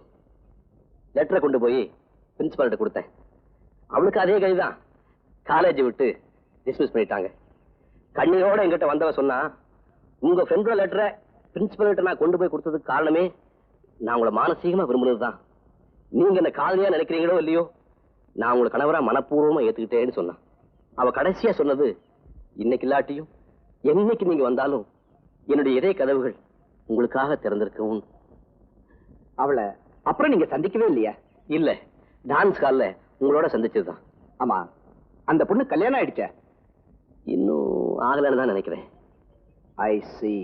லெட்டரை கொண்டு போய் பிரின்சிபால்கிட்ட கொடுத்தேன். அவளுக்கு அதே கைதான். காலேஜ் விட்டு டிஸ்மிஸ் பண்ணிட்டாங்க. கண்ணீரோட என்கிட்ட வந்தவ சொன்னா, உங்க ஃப்ரெண்டோட லெட்டரை பிரின்சிபல் கிட்ட நான் கொண்டு போய் கொடுத்ததுக்கு காரணமே நான் உங்களை மானசீகமா விரும்புனதுதான். நீங்க என்ன காதலியா நினைக்கிறீங்களோ இல்லையோ, நான் உங்களை கணவரா மனப்பூர்வமா ஏத்துக்கிட்டேன்னு சொன்னான். அவ கடைசியா சொன்னது, இன்னைக்கு இல்லாட்டியும் என்னைக்கு நீங்க வந்தாலும் என்னுடைய இதய கதவுகள் உங்களுக்காக திறந்திருக்கும். அவளை அப்புறம் நீங்க சந்திக்கவே இல்லையா? இல்ல, டான்ஸ் ஹால்ல உங்களோட சந்திச்சதுதான். ஆமா, அந்த பொண்ணு கல்யாணம் ஆயிடுச்சா? இன்னும் ஆகலன்னு தான் நினைக்கிறேன். ஐ see.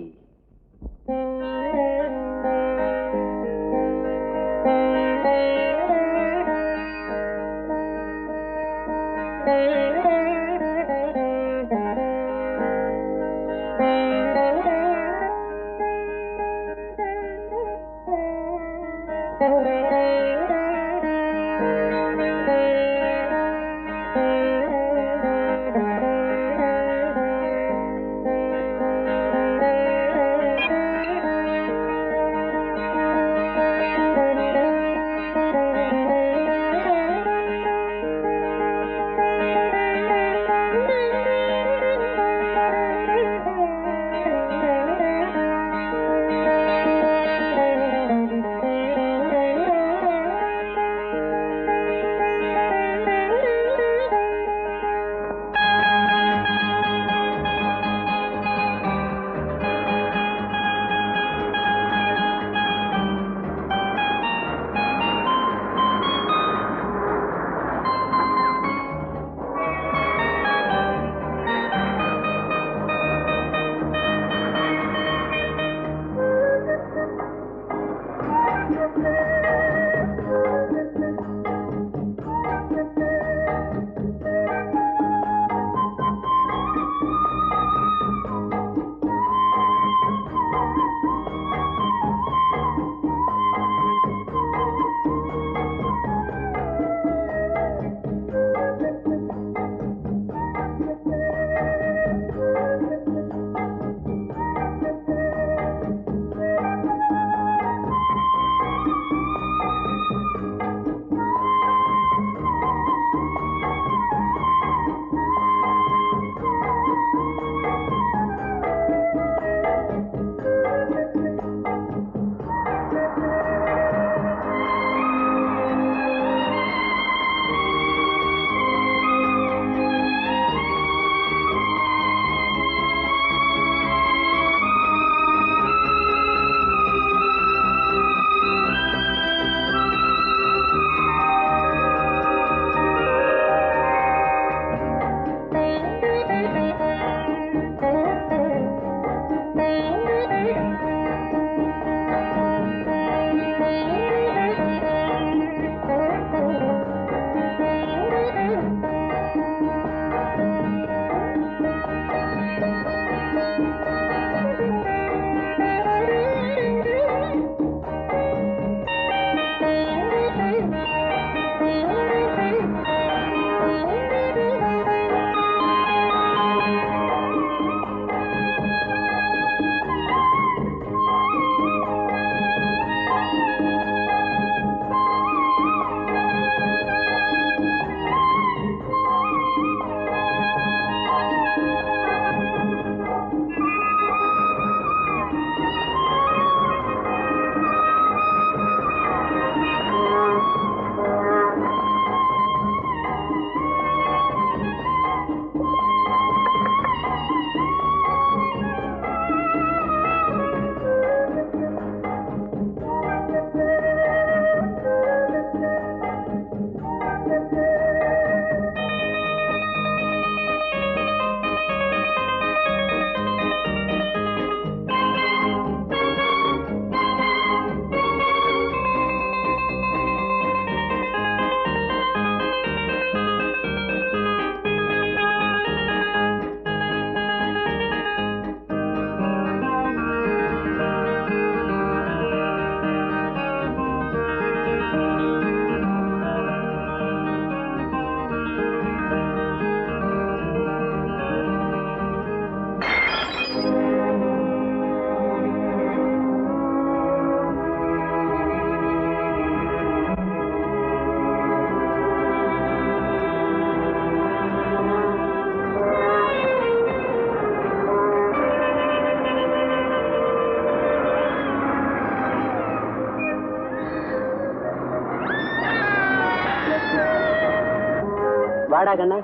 வாடா கண்ணா,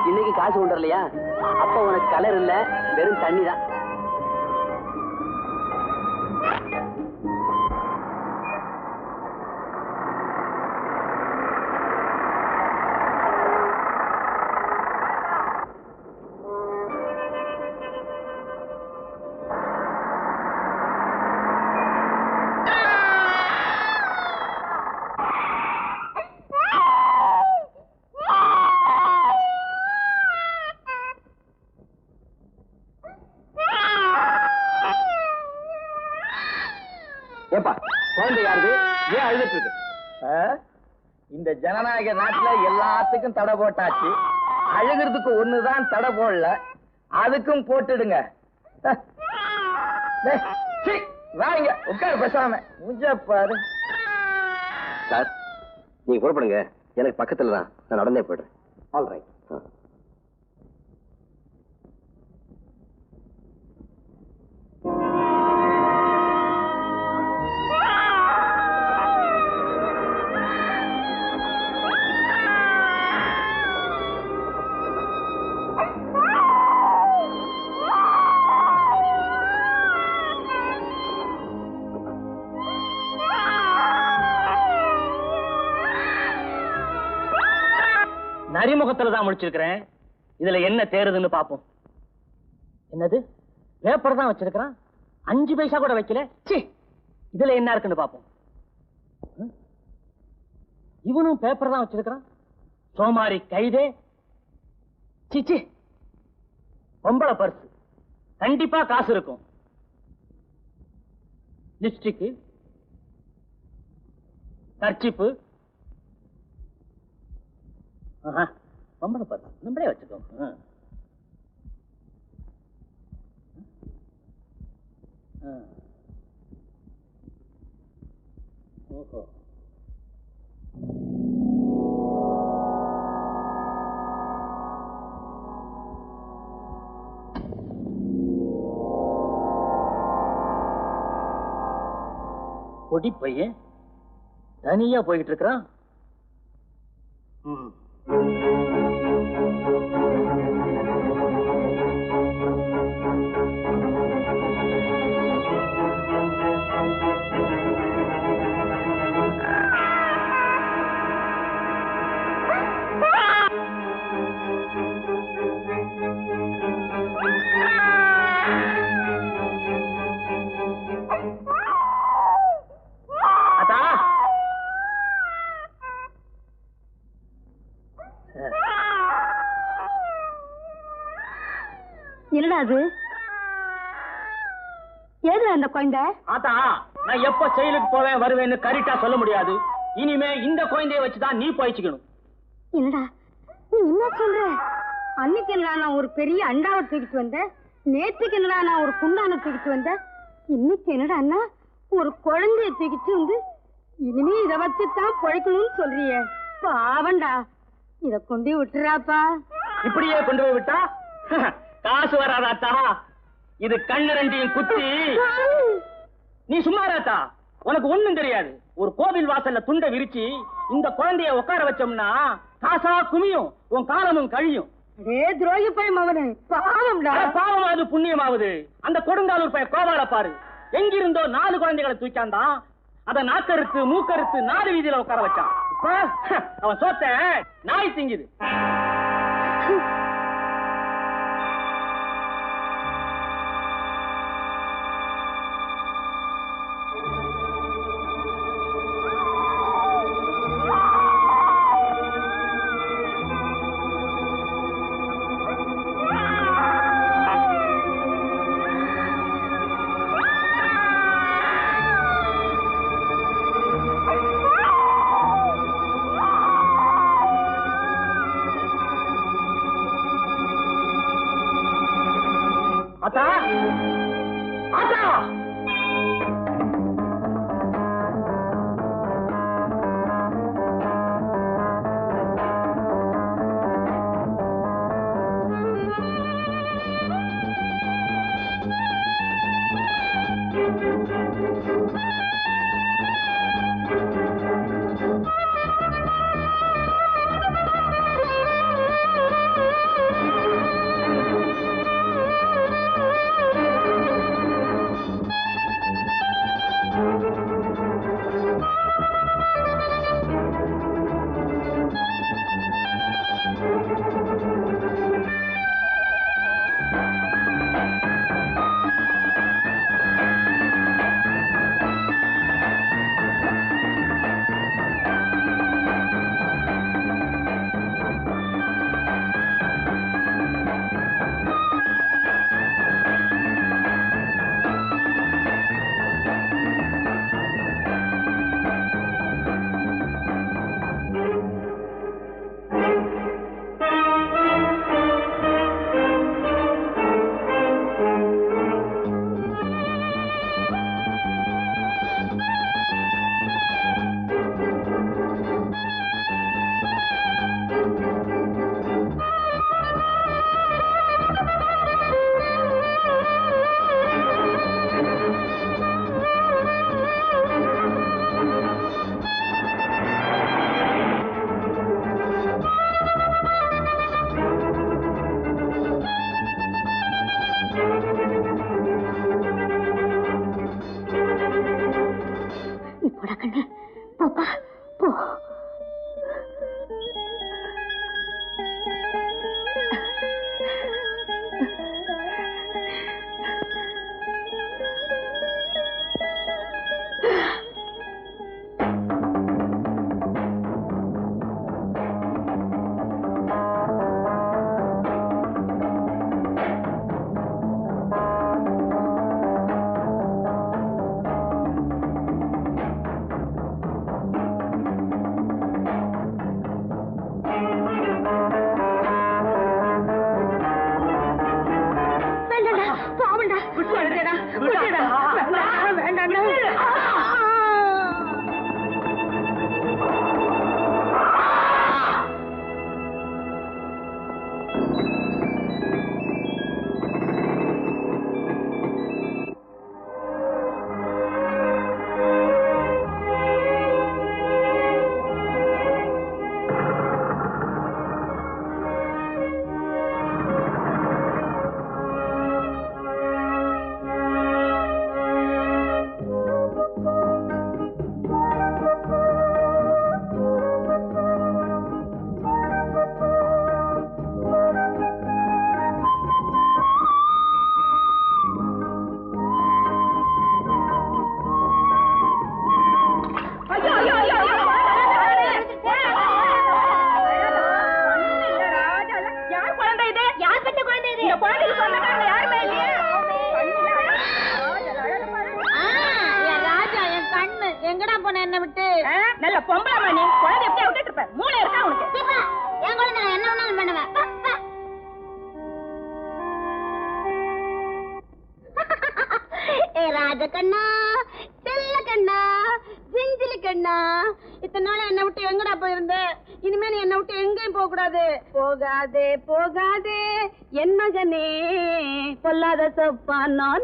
இன்னைக்கு காசு கொண்டு வரலையா? அப்ப உனக்கு கலர் இல்ல, வெறும் தண்ணி தான். ஏப்பா, குழந்தை யாருது? ஏன் அழுதுட்டு இருக்கு? இந்த ஜனநாயக நாட்டுல எல்லாத்துக்கும் தடை போட்டாச்சு. அழுகிறதுக்கு ஒண்ணுதான் தடை போடல, அதுக்கும் போட்டுடுங்க. வாங்க உட்காரு, பேசாம முஞ்ச பாரு. சார், நீங்க புறப்படுங்க. எனக்கு பக்கத்துல தான், நான் நடந்தே போயிடுறேன். All right. நரிமுகத்துல தான் முடிச்சிருக்கிறேன். இதுல என்ன தேருதுன்னு பாப்போம். என்னது, பேப்பர் தான் வச்சிருக்கிறான், 5 பைசா கூட வைக்கல. இதுல என்ன இருக்குன்னு பாப்போம். இவனும் பேப்பர் தான் வச்சிருக்கிறான், சோமாரி கைதே. சிச்சி, பொம்பளை பர்ஸ், கண்டிப்பா காசு இருக்கும். லிப்ஸ்டிக், கர்ச்சிப்பு, பொம்பளை பர்ஸ் நம்மளே வச்சுக்கோங்க. ஓஹோ, பொடி பையன் தனியா போயிட்டு இருக்கிறான். என்னடா அது? ஏது அந்த குழந்தை? ஆத்தா, நான் எப்ப செயலுக்கு போவேன் வருவேன்னு கரெக்டா சொல்ல முடியாது. இனிமே இந்த குழந்தைய வச்சுதான் நீ பயிச்சுக்கணும். என்னடா நீ என்ன சொல்ற? அன்னைக்கு என்னடா நான் ஒரு பெரிய அண்டாவை தூக்கிட்டு வந்தேன், நேற்றுக்கு என்னடா நான் ஒரு குண்டான தூக்கிட்டு வந்தேன், இன்னைக்கு என்னடா அண்ணா ஒரு குழந்தைய தூக்கிட்டு வந்து இனிமே இதை வச்சுதான் பொழைக்கணும்னு சொல்றியே. பாவண்டா, இத கொண்டு விட்டுறாப்பா. இப்படியே கொண்டு போய் விட்டா காசு வராதாத்தா. இது கண்ணு ரெண்டையும் குத்தி. நீ சும்மாராத்தா, உனக்கு ஒண்ணும் தெரியாது. ஒரு கோவில் வாசல்ல துண்டை விரிச்சு இந்த குழந்தைய உட்கார வச்சோம்னா காசா குமியும், உன் காலமும் கழியும். துரோகி பையன் அவனு, பாவம்டா. பாவமாவது புண்ணியமாவது. அந்த கொடுங்காலூர் பையன் கோவால பாரு, எங்கிருந்தோ 4 குழந்தைகளை தூக்காந்தான். அத நாக்கறுத்து மூக்கறுத்து 4 வீதியில உட்கார வச்சான். அவன் சோத்த நாய் திங்குது. போடா கண்ணே, போப்பா போ.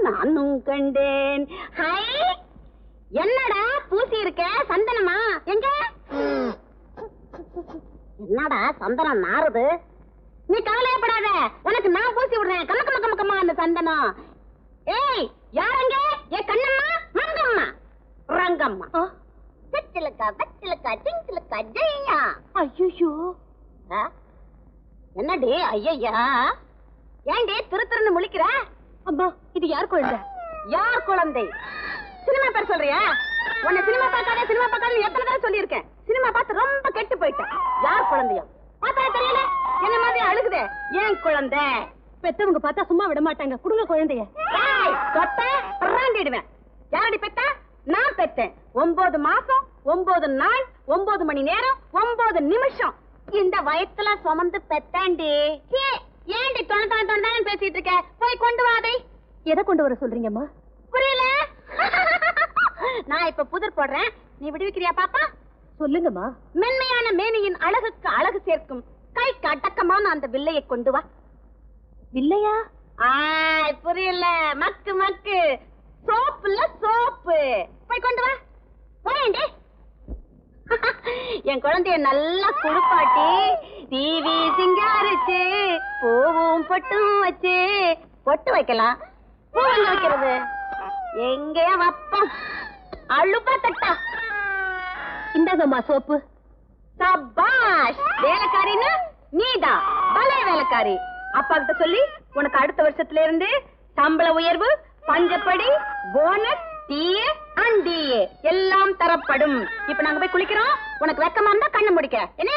நானும் கண்டேன். என்னடா பூசி இருக்க? சந்தனமா? எங்க? என்னடா சந்தனம் நாறுது? நீ கவலைப்படாத, உனக்கு நான் பூசி விடுறேன். கமக்க கமக்கமா அந்த சந்தனம். ஏய், யாரங்க? ஏ கண்ணம்மா, மங்கம்மா, ரங்கம்மா, வெற்றிலக்கா வெற்றிலக்கா டிங்கிலக்கா ஜெய்யா. ஐயோ, என்னடி ஐயா? ஏண்டி திரு திருன்னு முழிக்கிற? அம்மா, இது யார் குழந்தை? யார் குழந்தை? சினிமா பேர் சொல்றியா? உன்னை சினிமா பார்க்காத சினிமா பார்க்காத எத்தனை தடவை சொல்லியிருக்கேன். சினிமா பார்த்து ரொம்ப கெட்டு போயிட்டேன். யார் குழந்தையும் பார்த்தா தெரியல? என்ன மாதிரி அழுகுதே. ஏன் குழந்தை? பெத்தவங்க பார்த்தா சும்மா விட மாட்டாங்க. குடுங்க குழந்தைய. தொட்ட பிராண்டிடுவேன். யாரடி பெத்தா? நான் பெத்தேன். 9 மாசம் 9 நாள் 9 மணி நேரம் 9 நிமிஷம் இந்த வயத்துல சுமந்து பெத்தாண்டி. ஏண்டி தொண பேசிட்டு இருக்க? போய் கொண்டு வாதை. எதை கொண்டு வர சொல்றீங்கம்மா? புரியல. நான் இப்ப புதிர் போடுறேன், நீ விடுவிக்கிறியா பாப்பா? சொல்லுங்கம்மா. மென்மையான மேனியின் அழகுக்கு அழகு சேர்க்கும் கை கட்டக்கமான அந்த வில்லையை கொண்டு வா. வில்லையா? புரியல. மக்கு மக்கு சோப்புல சோப்பு. போய் கொண்டு வா. போயேண்டி. என் குழந்தைய நல்லா குளிப்பாட்டி டிவி சிங்காரிச்சு பூவும் பொட்டும் வச்சு பொட்டு வைக்கலாம். பூ எங்க வைக்கிறது? எங்கேய வப்பம்? அழுப்பா தட்டா. இந்தாங்கம்மா சோப்பு. சபாஷ். வேலைக்காரின்னு நீதான். பழைய வேலைக்காரி. அப்பா கிட்ட சொல்லி உனக்கு அடுத்த வருஷத்துல இருந்து சம்பள உயர்வு, பஞ்சப்படி, போனஸ், டிஏ அண்ட் டிஏ எல்லாம் தரப்படும். இப்ப நாங்க போய் குளிக்கிறோம். உனக்கு வெக்கமா இருந்தா கண்ணு முடிக்க. என்ன?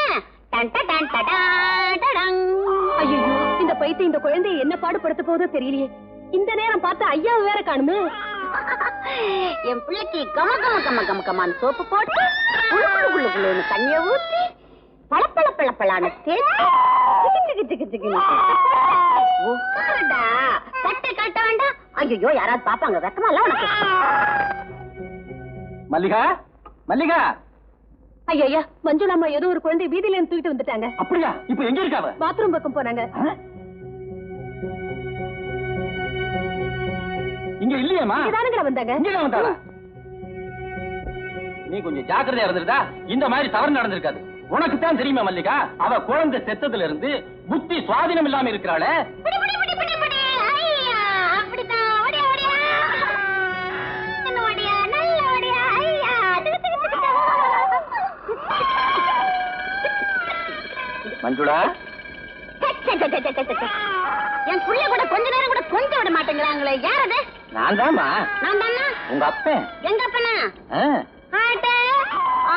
ஐயோ, இந்த பைத்தியம் இந்த குழந்தையை என்ன பாடுபடுத்த போதோ தெரியலையே. இந்த நேரம் பார்த்து ஐயாவை வேற காணுமே. என் பிள்ளைக்கு கம கம கம கம கமான்னு சோப்பு போட்டு குளு தண்ணிய ஊத்தி பளப்பள பளப்பளான்னு தேய்ச்சி சட்டை கட்ட வேண்டாம். ஐயோ, யாராவது பாப்பாங்க. வெக்கமா இல்ல உனக்கு? மல்லிகா, மல்லிகா. ஐயா, மஞ்சுளாமா ஏதோ ஒரு குழந்தை வீதியில இருந்து தூக்கிட்டு வந்துட்டாங்க. அப்படியா? இப்ப எங்க இருக்காவ? பாத்ரூம் பக்கம் போனாங்க. இங்க இல்லையேம்மா. இதானுங்களா வந்தாங்க? இங்க வந்தாளா? நீ கொஞ்சம் ஜாக்கிரதையா இருந்திருந்தா இந்த மாதிரி தவறு நடந்திருக்காது. உனக்கு தான் தெரியுமா மல்லிகா, அவ குழந்தை செத்ததுல இருந்து புத்தி சுவாதீனம் இல்லாம இருக்கிறாளே. மஞ்சுளா, என் புள்ள கூட கொஞ்ச நேரம் கூட கொஞ்சம் விட மாட்டேங்கிறாங்களே. யார் அது? நான் தான்மா. நான் தானா? உங்க அப்பன். எங்க அப்பனா?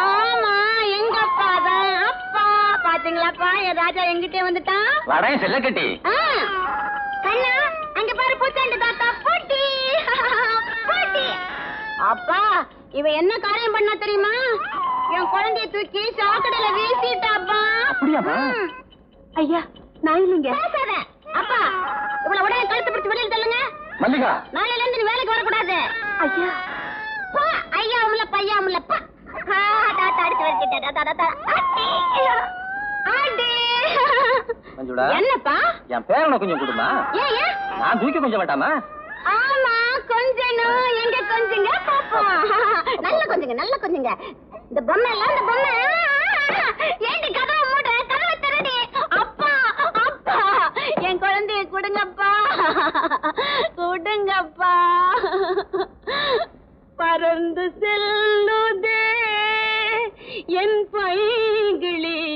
ஆமா, எங்க அப்பா தான். அப்பா பாத்தீங்களாப்பா, என் ராஜா எங்கிட்டே வந்துட்டான். வடைய செல்ல கட்டி. கண்ணா, அங்க பாரு பூச்சாண்டி தாத்தா. போட்டி போட்டி. அப்பா, இவ என்ன காரியம் பண்ணா தெரியுமா? என் குழந்தைய தூக்கி சாக்கடையில வீசிட்டாப்பா. அப்படியாப்பா? ஐயா, நான் இல்லைங்க. அப்பா, இவ்வளவு உடனே கழுத்து பிடிச்சு வெளியில் தள்ளுங்க. மல்லிகா, நாளையில இருந்து நீ வேலைக்கு வரக்கூடாது. ஐயா பா. ஐயா உள்ள பையா உள்ள பா. தாத்தா அடிச்சு வச்சிட்டேன். தாத்தா ஆடி. மஞ்சுளா, என்னப்பா? என் பேரனை கொஞ்சம் கொடுமா. ஏன் நான் தூக்கி கொஞ்சம் வேண்டாமா? ஆமா, கொஞ்சணும். எங்க கொஞ்சங்க பாப்போம். நல்ல கொஞ்சங்க, நல்ல கொஞ்சங்க. இந்த பொம்மை எல்லாம், இந்த பொம்மை ஏண்டி கதவை மூட? கதவை திறடி. அப்பா அப்பா, என் குழந்தைய கொடுங்கப்பா, கொடுங்கப்பா. பறந்து செல்லுதே என் பைகிளியதே,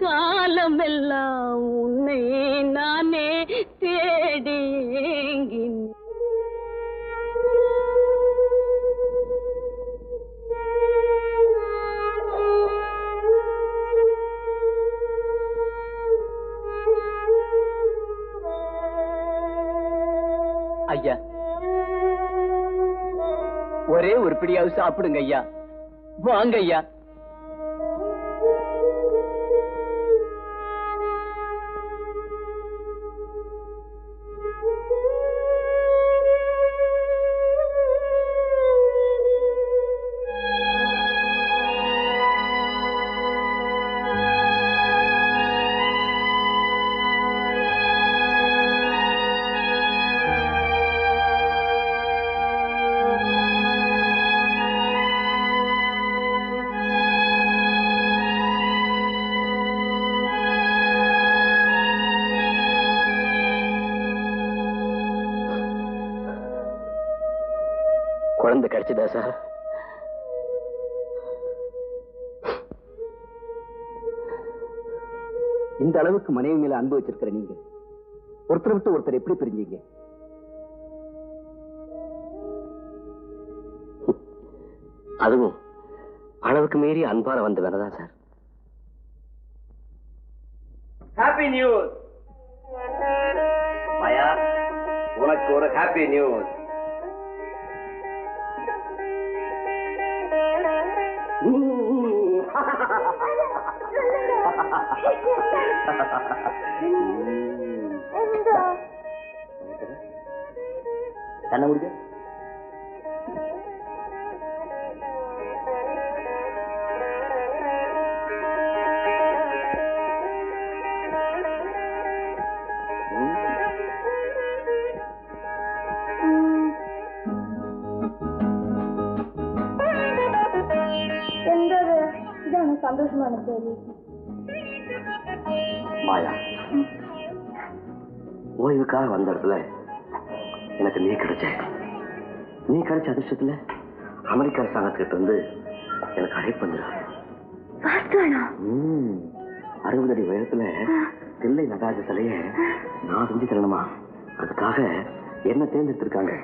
காலமெல்லாம் உன்னை நானே தேடியேங்கினேன். ஐயா, ஒரே ஒரு பிடியாவது சாப்பிடுங்க ஐயா. வாங்க ஐயா. குழந்தை கிடைச்சதா சார்? இந்த அளவுக்கு மனைவி மேல அன்பு வச்சிருக்கிற நீங்க ஒருத்தர் விட்டு ஒருத்தர் எப்படி பிரிஞ்சீங்க? அதுவும் அளவுக்கு மீறி அன்பார வந்து வேணதான் சார். ஹாப்பி நியூஸ் மாயா, உனக்கு ஒரு ஹாப்பி நியூஸ். கண்ண முடிஞ்ச சந்தோஷமான செய்தி. மாயா, ஓய்வுக்காக வந்த இடத்துல எனக்கு நீ கிடைச்ச அதிர்ஷ்டத்துல அமெரிக்க அரசாங்கத்திட்ட இருந்து எனக்கு அழைப்பு வந்துடும். 60 அடி உயரத்துல தில்லை நடராஜ சிலைய நான் செஞ்சு தரணுமா? அதுக்காக என்ன தேர்ந்தெடுத்திருக்காங்க.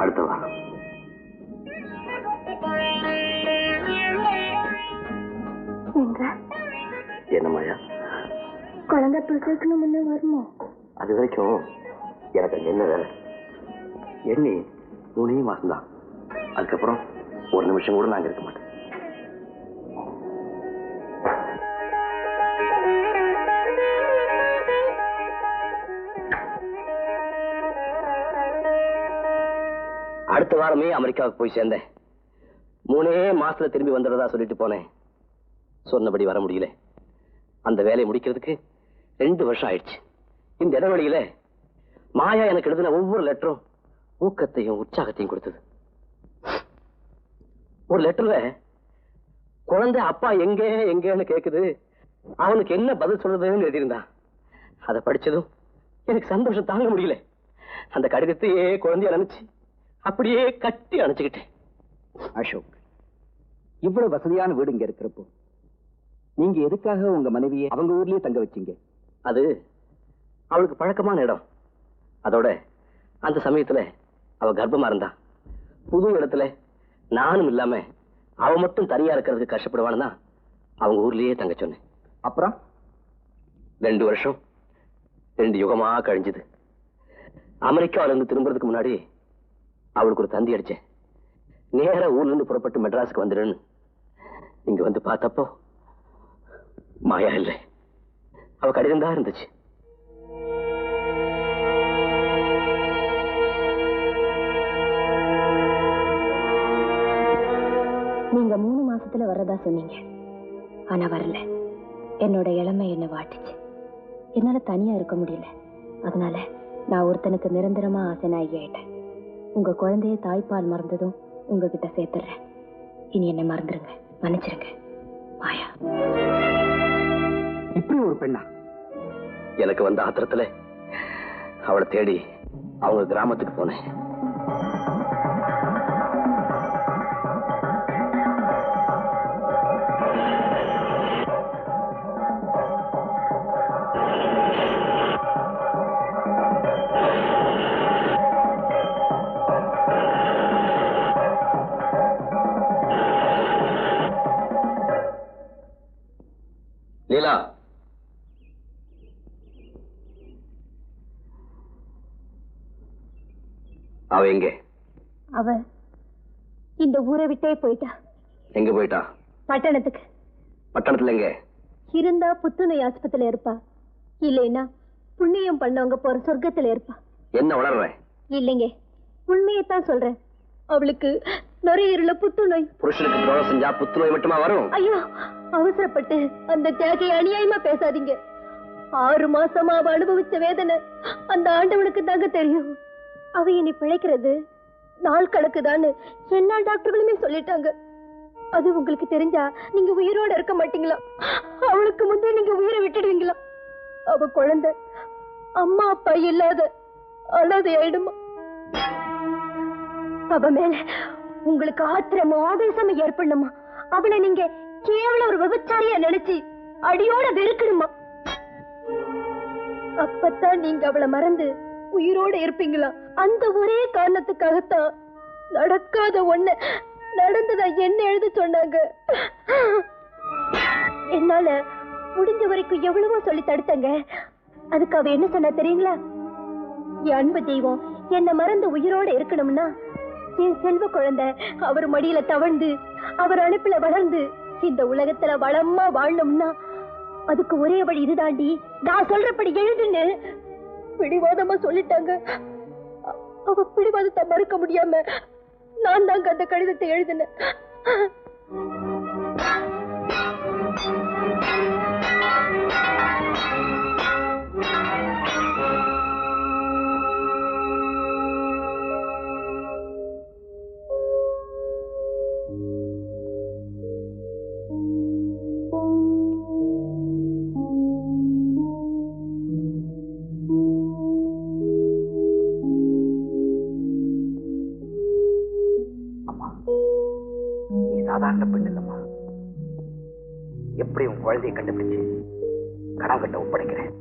அடுத்த வாரம். என்ன மாயா, குழந்தை பிரசவிக்கணும் முன்ன வருமோ? அது வரைக்கும் எனக்கு அங்க என்ன வேலை? எண்ணி 3 மாசம்தான். அதுக்கப்புறம் ஒரு நிமிஷம் கூட நாங்க இருக்க மாட்டேன். அடுத்த வாரமே அமெரிக்காவுக்கு போய் சேர்ந்தேன். 3 மாசத்துல திரும்பி வந்துடுறதா சொல்லிட்டு போனேன். சொன்னபடி வர முடியல. அந்த வேலையை முடிக்கிறதுக்கு 2 வருஷம் ஆயிடுச்சு. இந்த இடைவெளியில மாயா எனக்கு எழுதின ஒவ்வொரு லெட்டரும் ஊக்கத்தையும் உற்சாகத்தையும் கொடுத்தது. ஒரு லெட்டர்ல குழந்தை அப்பா எங்கன்னு கேக்குது, அவனுக்கு என்ன பதில் சொல்றதுன்னு எழுதியிருந்தான். அதை படிச்சதும் எனக்கு சந்தோஷம் தாங்க முடியல. அந்த கடிதத்தையே குழந்தைய நினைச்சு அப்படியே கட்டி அணைச்சுக்கிட்டேன். அசோக், இவ்வளவு வசதியான வீடு இங்க இருக்கிறப்போ நீங்க எதுக்காக உங்க மனைவியை அவங்க ஊர்லயே தங்க வச்சீங்க? அது அவளுக்கு பழக்கமான இடம். அதோட அந்த சமயத்துல அவ கர்ப்பமா இருந்தா. புது இடத்துல நானும் இல்லாம அவ மட்டும் தனியா இருக்கிறதுக்கு கஷ்டப்படுவான்னு தான் அவங்க ஊர்லயே தங்க சொன்னேன். அப்புறம் 2 வருஷம் 2 யுகமா கழிஞ்சது. அமெரிக்காவில இருந்து திரும்புறதுக்கு முன்னாடி அவளுக்கு ஒரு தந்தி அடிச்சேன். நேர ஊர்ல இருந்து புறப்பட்டு மெட்ராஸுக்கு வந்துடுன்னு. இங்க வந்து பார்த்தப்போ மாயா இல்லை, அவ கடிதம் தான் இருந்துச்சு. நீங்க 3 மாசத்துல வர்றதா சொன்னீங்க. ஆனா வரல. என்னோட இளமை என்ன வாட்டுச்சு. என்னால தனியா இருக்க முடியல. அதனால நான் ஒருத்தனுக்கு நிரந்தரமா ஆசை நாயகி ஆயிட்டேன். உங்க குழந்தைய தாய்ப்பால் மறந்ததும் உங்ககிட்ட சேர்த்துறேன். இனி என்ன மறந்துருங்க, மன்னிச்சிருங்க. மாயா. இப்படி ஒரு பெண்ணா? எனக்கு வந்த ஆத்திரத்துல அவளை தேடி அவங்க கிராமத்துக்கு போனேன். லீலா, அவ எங்க? அவ இந்த ஊரை விட்டே போயிட்டா. எங்க போயிட்டா? பட்டணத்துக்கு. பட்டணத்துல எங்க? இருந்தா புத்துநோய் ஆஸ்பத்திரியில இருப்பா. இல்லைன்னா புண்ணியம் பண்ணவங்க போற சொர்க்கத்துல இருப்பா. என்ன வளர்ற? இல்லைங்க, உண்மையைத்தான் சொல்றேன். அவளுக்கு நுரையீரல புத்துநோய். புருஷனுக்கு துரோகம் செஞ்சா புத்துநோய் மட்டுமா வரும்? ஐயோ, அவசரப்பட்டு அந்த தியாகியை அநியாயமா பேசாதீங்க. 6 மாசமா அவ அனுபவிச்ச வேதனை அந்த ஆண்டவனுக்கு தாங்க தெரியும். அவ இனி பிழைக்கிறது நாள் கணக்குதான்னு எல்லா டாக்டர்களுமே சொல்லிட்டாங்க. அது உங்களுக்கு தெரிஞ்சா நீங்க உயிரோட இருக்க மாட்டீங்களா? அவளுக்கு முந்தைய நீங்க உயிரை விட்டுடுவீங்களா? அவ குழந்தை அம்மா அப்பா இல்லாத அனாதை ஆயிடுமா? அவ மேல உங்களுக்கு ஆத்திரமோ ஆவேசமோ ஏற்படணுமா? அவளை நீங்க கேவலம் ஒரு விபச்சாரியா நினைச்சு அடியோட வெறுக்கணுமா? அப்பத்தான் நீங்க அவளை மறந்து உயிரோட இருப்பீங்களா? அந்த ஒரே காரணத்துக்காகத்தான் நடக்காத ஒண்ணு நடந்ததா என்ன எழுத சொன்னாங்க. என்னால முடிஞ்ச வரைக்கும் எவ்வளவோ சொல்லி தடுத்தங்க. அதுக்கு அவ என்ன சொன்னா தெரியுங்களா? என் அன்பு தெய்வம் என்ன மறந்து உயிரோட இருக்கணும்னா என் செல்வ குழந்தை அவர் மடியில தவழ்ந்து அவர் அனுப்புல வளர்ந்து இந்த உலகத்துல வளமா வாழணும்னா அதுக்கு ஒரே வழி இதுதாண்டி, நான் சொல்றபடி எழுதுன்னு பிடிவாதமா சொல்லிட்டாங்க. அவ பிடிவாதத்தை மறுக்க முடியாம நான் தாங்க அந்த கடிதத்தை எழுதினேன். சாதாரண பெண் இல்லம்மா. எப்படி உன் குழந்தையை கண்டுபிடிச்சு கடவுள்கிட்ட ஒப்படைக்கிறேன்.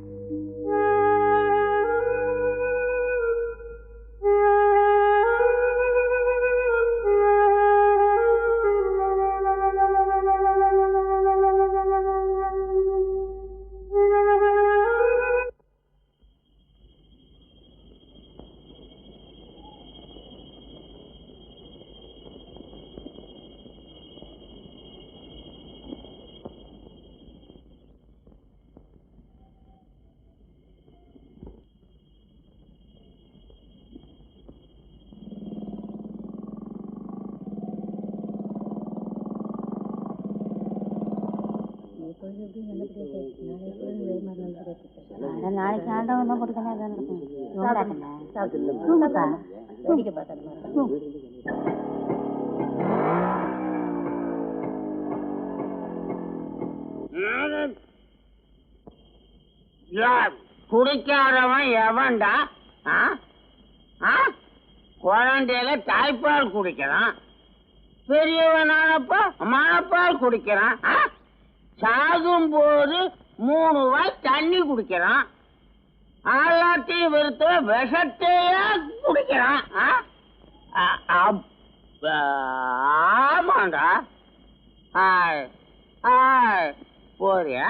நாளைக்கு ஆண்டவன் தான் கொடுக்கணும். குடிக்காதவன் எவன்டா? குழந்தையில தாய்ப்பால் குடிக்கலாம், பெரியவனானப்ப மனப்பால் குடிக்கிறான், சாகும் போது 3 வாய் தண்ணி குடிக்கிறான், எல்லாத்தையும் வெறுத்து விஷத்தையே குடிக்கிறான். ஆமாண்டா. போறியா?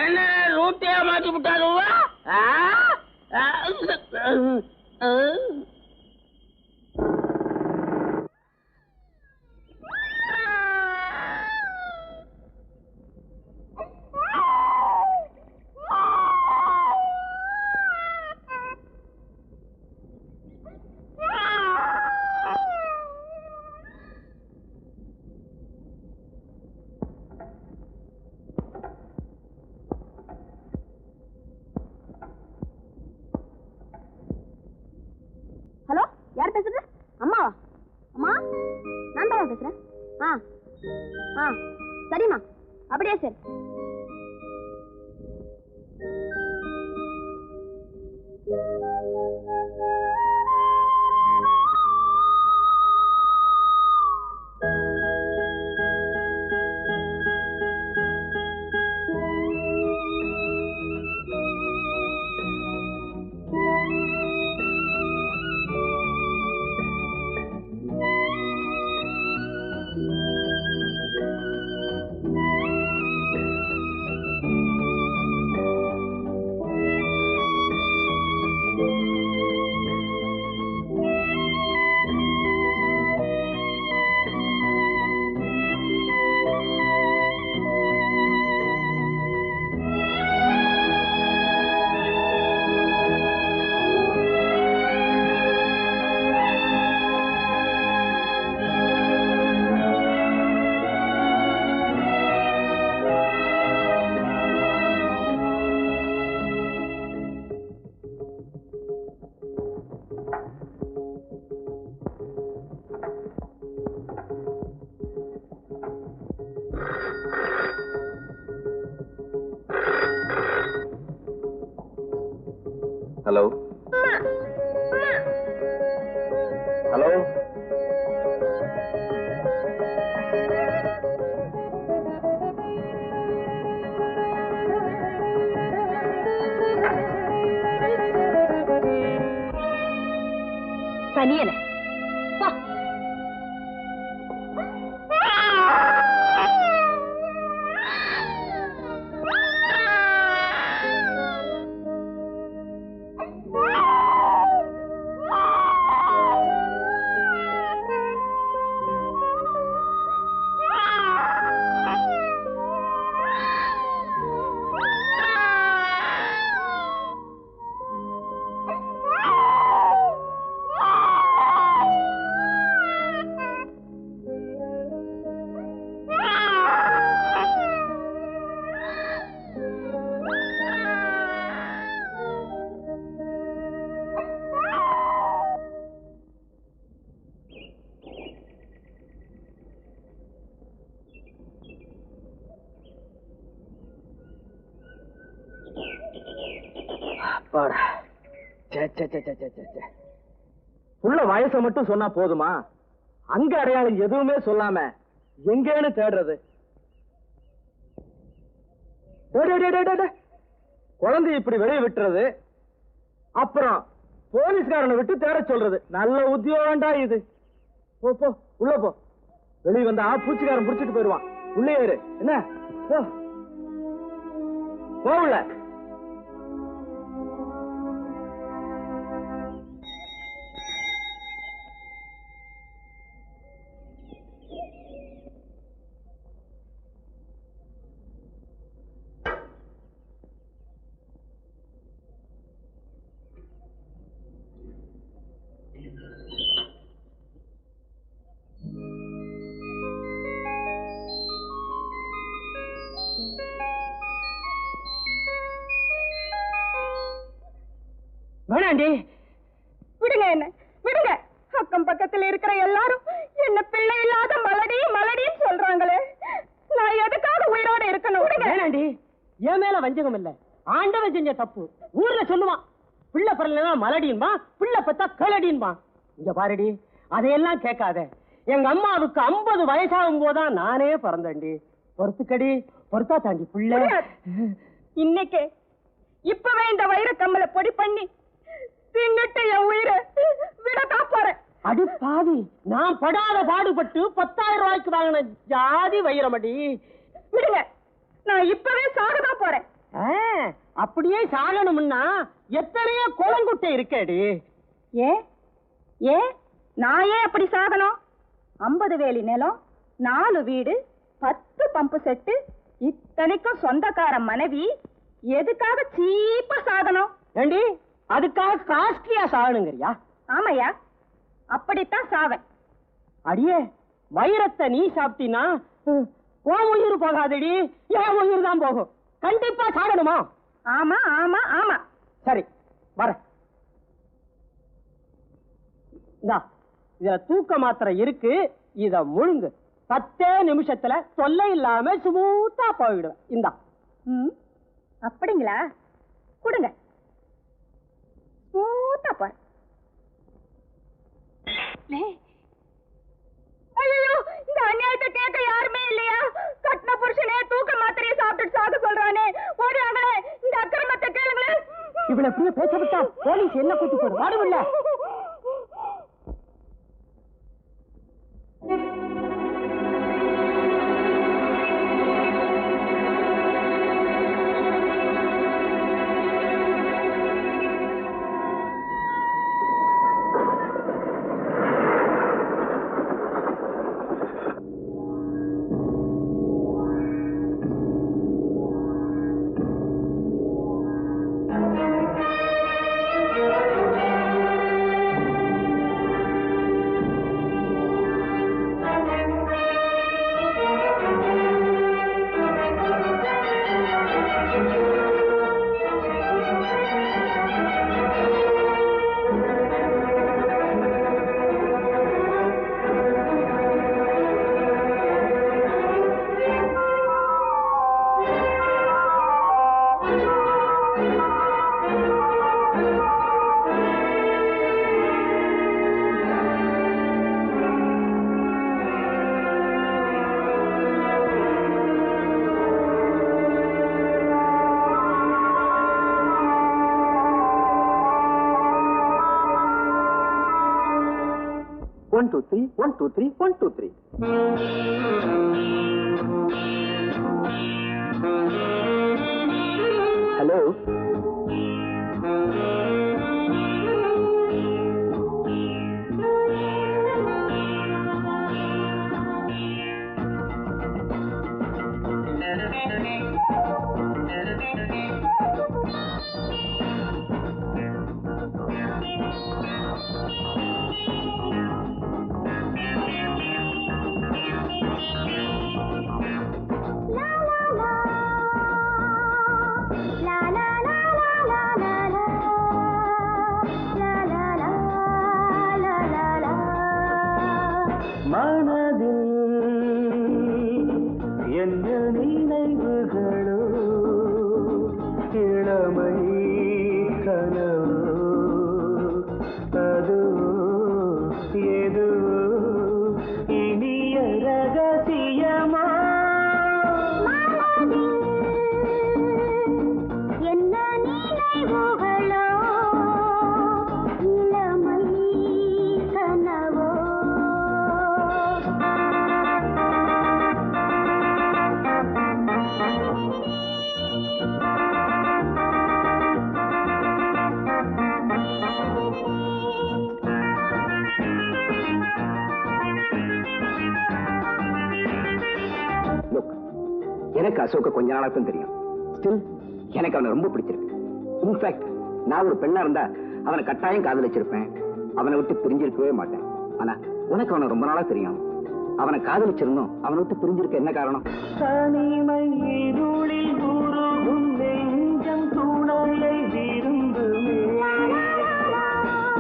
என்ன ரூட்டியா மாத்தி விட்டாருவா? ஹலோ, யார் பேசுறது? அம்மாவா? அம்மா, நான் தான் பேசுறேன். சரிம்மா, அப்படியே சரி. ஹலோ ஹலோ, சனியன உள்ள வயசை மட்டும் சொன்னா போதுமா? அங்க அடையாளம் எதுவுமே சொல்லாம எங்கேன்னு தேடுறது? குழந்தை இப்படி வெளியே விட்டுறது, அப்புறம் போலீஸ்காரனை விட்டு தேட சொல்றது நல்ல உத்தியோகம்டா இது. போ போ, உள்ள போ. வெளியே வந்தா பூச்சிக்காரன் புடிச்சிட்டு போயிடுவான். உள்ளே ஏறு. என்ன போ உள்ள. வேணாண்டி, விடுங்க, என்ன விடுங்க. அக்கம் பக்கத்துல இருக்கிற எல்லாரும் என்ன பிள்ளை இல்லாத மலடி மலடின்னு சொல்றாங்களே, நான் எதுக்காக உயிரோட இருக்கணும்? விடுங்க. வேணாண்டி, என் மேல வஞ்சகம் இல்ல, ஆண்டவன் செஞ்ச தப்பு ஊர்ல சொல்லுவான். பிள்ளை பிறந்தா மலடின்பா, பிள்ளை பத்தா கிளடின்பா. இங்க பாருடி, அதையெல்லாம் கேட்காத. எங்க அம்மாவுக்கு 50 வயசாகும் போதான் நானே பிறந்தேன்டி. பொறுத்துக்கடி, பொறுத்தா தாண்டி பிள்ளை. இன்னைக்கு இப்பவே இந்த வைர கம்மலை பொடி பண்ணி தின்னுட்டு என் உயிரை விடத்தான் போறேன். அடி பாவி, நான் படாத பாடுபட்டு 10,000 ரூபாய்க்கு வாங்கின ஜாதி வைரமடி. விடுங்க, நான் இப்பவே சாகதான் போறேன். அப்படியே சாகணும்னா எத்தனையோ குளங்குட்டை இருக்கேடி. ஏ நான் ஏன் அப்படி சாகணும்? 50 வேலி நிலம், 4 வீடு, 10 பம்பு செட்டு, இத்தனைக்கும் சொந்தக்கார மனைவி, எதுக்காக சீப்பா சாகணும்? ஏண்டி, அதுக்காக காஸ்ட்லியா சாகணுங்கறியா? ஆமையா, அப்படித்தான் சாவேன். அடியே, வைரத்தை நீ சாப்பிட்டீனா உன் உயிர் போகாதடி, என் உயிர் தான் போகும். கண்டிப்பா சாகணுமா? ஆமா ஆமா ஆமா. சரி, வர. இதுல தூக்க மாத்திரை இருக்கு, இத முழுங்கு. 10 நிமிஷத்துல தொல்லை இல்லாம ஸ்மூத்தா போயிடுவேன். இந்தா. அப்படிங்களா? கொடுங்க. ஸ்மூத்தா போ. ஐயோ, இந்த அநியாயத்தை கேட்க யாருமே இல்லையா? கட்டின புருஷனே தூக்க மாத்திரையை சாப்பிட்டு சாக சொல்றானே. ஓடியாங்களே, இந்த அக்கிரமத்தை கேளுங்களே. இவளை எப்படியோ பேச விட்டா போலீஸ் என்ன கூட்டு போடும். வாடுவில்ல. One, two, three, 1, 2, 3, 1, 2, 3. Hello. எனக்கு அசோக கொஞ்ச நாளாத்தான் தெரியும். ஸ்டில் எனக்கு அவனை ரொம்ப பிடிச்சிருக்கு. இன்ஃபேக்ட் நான் ஒரு பெண்ணா இருந்தா அவனை கட்டாயம் காதலிச்சிருப்பேன். அவனை விட்டு பிரிஞ்சிருக்கவே மாட்டேன். ஆனா உனக்கு அவனை ரொம்ப நாளா தெரியும். அவனை காதலிச்சிருந்தோம், அவனை விட்டு பிரிஞ்சிருக்க என்ன காரணம்? தனிமை இருளில் உருகும் நெஞ்சம் துணையை விரும்புமே,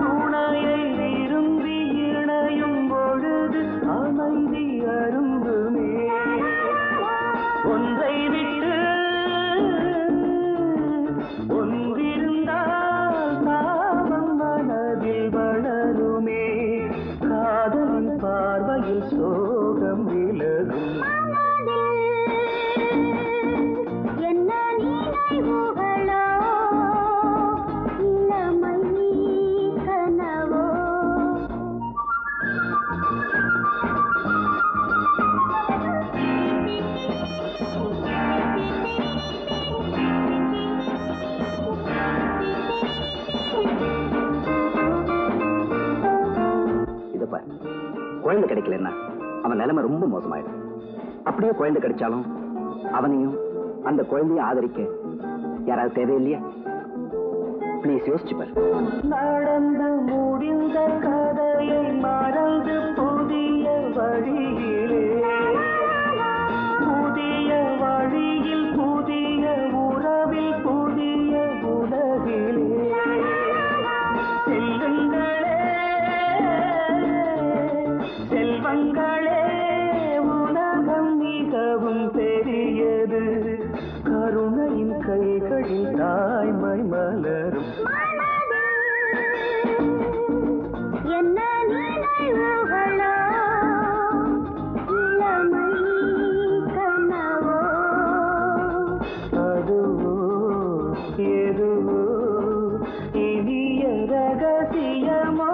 துணையை விரும்பி இணையும் பொழுது அமைதி அரும்புமே. ஒன்றை விட்டு ஒன்றிருந்தால் குழந்தை கிடைக்கலன்னா அவன் நிலைமை ரொம்ப மோசமாயிடும். அப்படியே குழந்தை கிடைச்சாலும் அவனையும் அந்த குழந்தையும் ஆதரிக்க யாராவது தேவையில்லையா? ப்ளீஸ் யோசிச்சு பாரு. நடந்து முடிந்த கதையை மறந்து புதிய வழியிலே, புதிய வழியில் புதிய உறவில் புதிய உலகிலே செல்லுங்களே செல்வங்களே, உலகம் மிகவும் பெரியது, கருணையின் கைகளில் தாய்மை மலரும். என்ன நினைவுகளோ இளமை கனவோ, அதுவோ எதுவோ இனிய ரகசியமோ.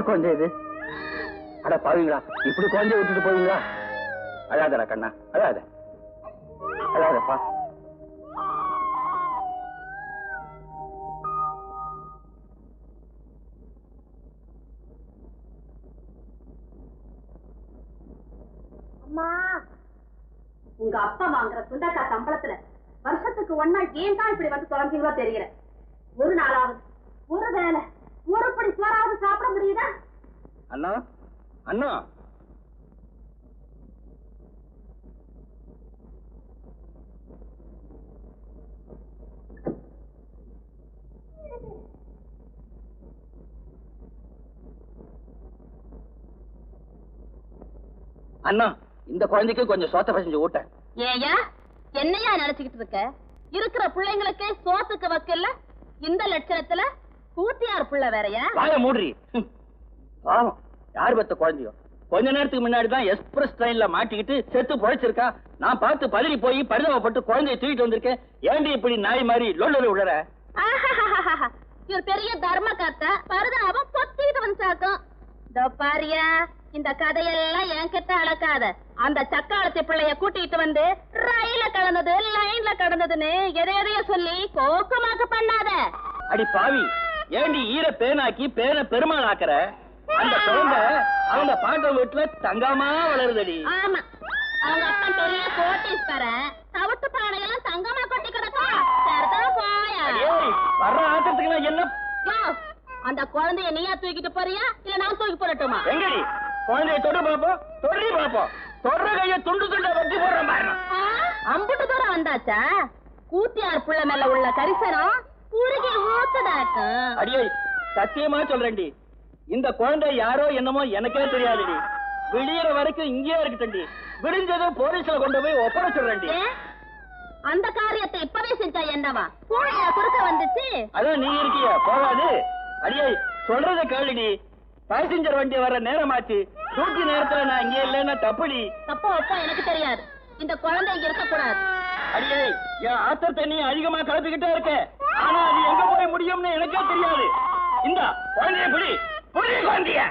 குழந்தை இது? அட பாவீங்களா, இப்படி குழந்தைய விட்டுட்டு போவீங்களா? அழாதடா கண்ணா, அழாத அழாதப்பா. அம்மா, உங்க அப்பா வாங்குற சுண்டக்கா சம்பளத்துல வருஷத்துக்கு ஒன்னா ஏன் தான் இப்படி வந்து தொலைஞ்சீங்களோ தெரியல. ஒரு நாளாவது ஒரு வேலை ஒரு படி சோறாவது சாப்பிட முடியுதா? அண்ணா அண்ணா, அண்ணா இந்த குழந்தைக்கு கொஞ்சம் சோத்த பசஞ்சு ஊட்ட. ஏயா என்னையா நினைச்சுக்கிட்டு இருக்க? இருக்கிற பிள்ளைங்களுக்கே சோத்துக்கு வக்கல்ல, இந்த லட்சணத்துல கூத்தியார் புள்ள வேறையா? வாய மூடுறி. பாவம், யார் பத்த குழந்தையோ கொஞ்ச நேரத்துக்கு முன்னாடிதான் எக்ஸ்பிரஸ் ட்ரெயின்ல மாட்டிக்கிட்டு செத்து பொழைச்சிருக்கா. நான் பார்த்து பதறி போய் பரிதாபப்பட்டு குழந்தைய தூக்கிட்டு வந்திருக்கேன். ஏண்டி இப்படி நாய் மாதிரி லொல்லு விடுற? இவர் பெரிய தர்ம காத்த பரிதாபம் பொத்திக்கிட்டு வந்துச்சாக்கும். இதோ பாரியா, இந்த கதையெல்லாம் என்கிட்ட அளக்காத. அந்த சக்காலத்தி பிள்ளைய கூட்டிட்டு வந்து ரயில கடந்தது லைன்ல கடந்ததுன்னு எதையதைய சொல்லி கோக்கமாக்க பண்ணாத. அடி பாவி, ஏண்டி ஈர பேனாக்கி பேன பெருமாள் ஆக்குற? அந்த குழந்தை அவங்க பாட்ட வீட்டுல தங்கமா வளருதடி. ஆமா, அவங்க அப்பா பெரிய கோட்டீஸ்வரன். தவிட்டு பானையெல்லாம் தங்கமா கொட்டி கிடக்கும். போயா வர்ற ஆத்திரத்துக்கு என்ன? அந்த குழந்தைய நீயா தூக்கிட்டு போறியா இல்ல நான் தூக்கி போடட்டுமா? எங்கடி குழந்தைய தொடு பாப்போம், தொடரி பாப்போம். தொடர கைய துண்டு துண்டா வச்சு போடுறேன் பாருங்க. அம்புட்டு தூரம் வந்தாச்சா? கூத்தியார் புள்ள மேல உள்ள கரிசனம் உருகி ஊத்துதாக்கும். அடியே சத்தியமா சொல்றேன்டி, இந்த குழந்தை யாரோ என்னமோ எனக்கே தெரியாதுடி. விடியற வரைக்கும் இங்கேயே இருக்கட்டண்டி. விடிஞ்சதும் போலீஸ்ல கொண்டு போய் ஒப்படைச்சிடுறேன்டி. அந்த காரியத்தை இப்பவே செஞ்சா என்னவா? பூனையா குறுக்க வந்துச்சு. அதான் நீ இருக்கிய போகாது. அடியே சொல்றத கேளுடி. பேசஞ்சர் வண்டி வர நேரமாச்சு. டியூட்டி நேரத்துல நான் இங்கே இல்லைன்னா தப்புடி. தப்போ அப்பா எனக்கு தெரியாது. இந்த குழந்தை இங்க இருக்கக்கூடாது. அடியே, என் ஆத்தர் தண்ணி அதிகமா கலப்பிக்கிட்டே இருக்க. ஆனா அது எங்க போய் முடியும்னு எனக்கே தெரியாது. இந்த குழந்தைய புடி குழந்தைய.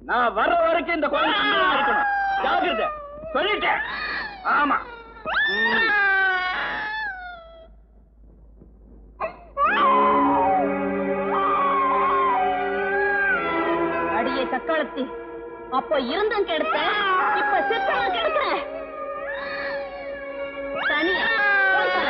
நான் வர்ற வரைக்கும் இந்த குழந்தை இங்கதான் இருக்கணும். ஜாகிரதை, சொல்லிட்டேன். ஆமா. அடியே சக்காலத்தி, அப்போ இருந்தும் கெடுத்த, இப்ப சித்தம் கெடுக்கிற. தனியா போய் சொல்ல.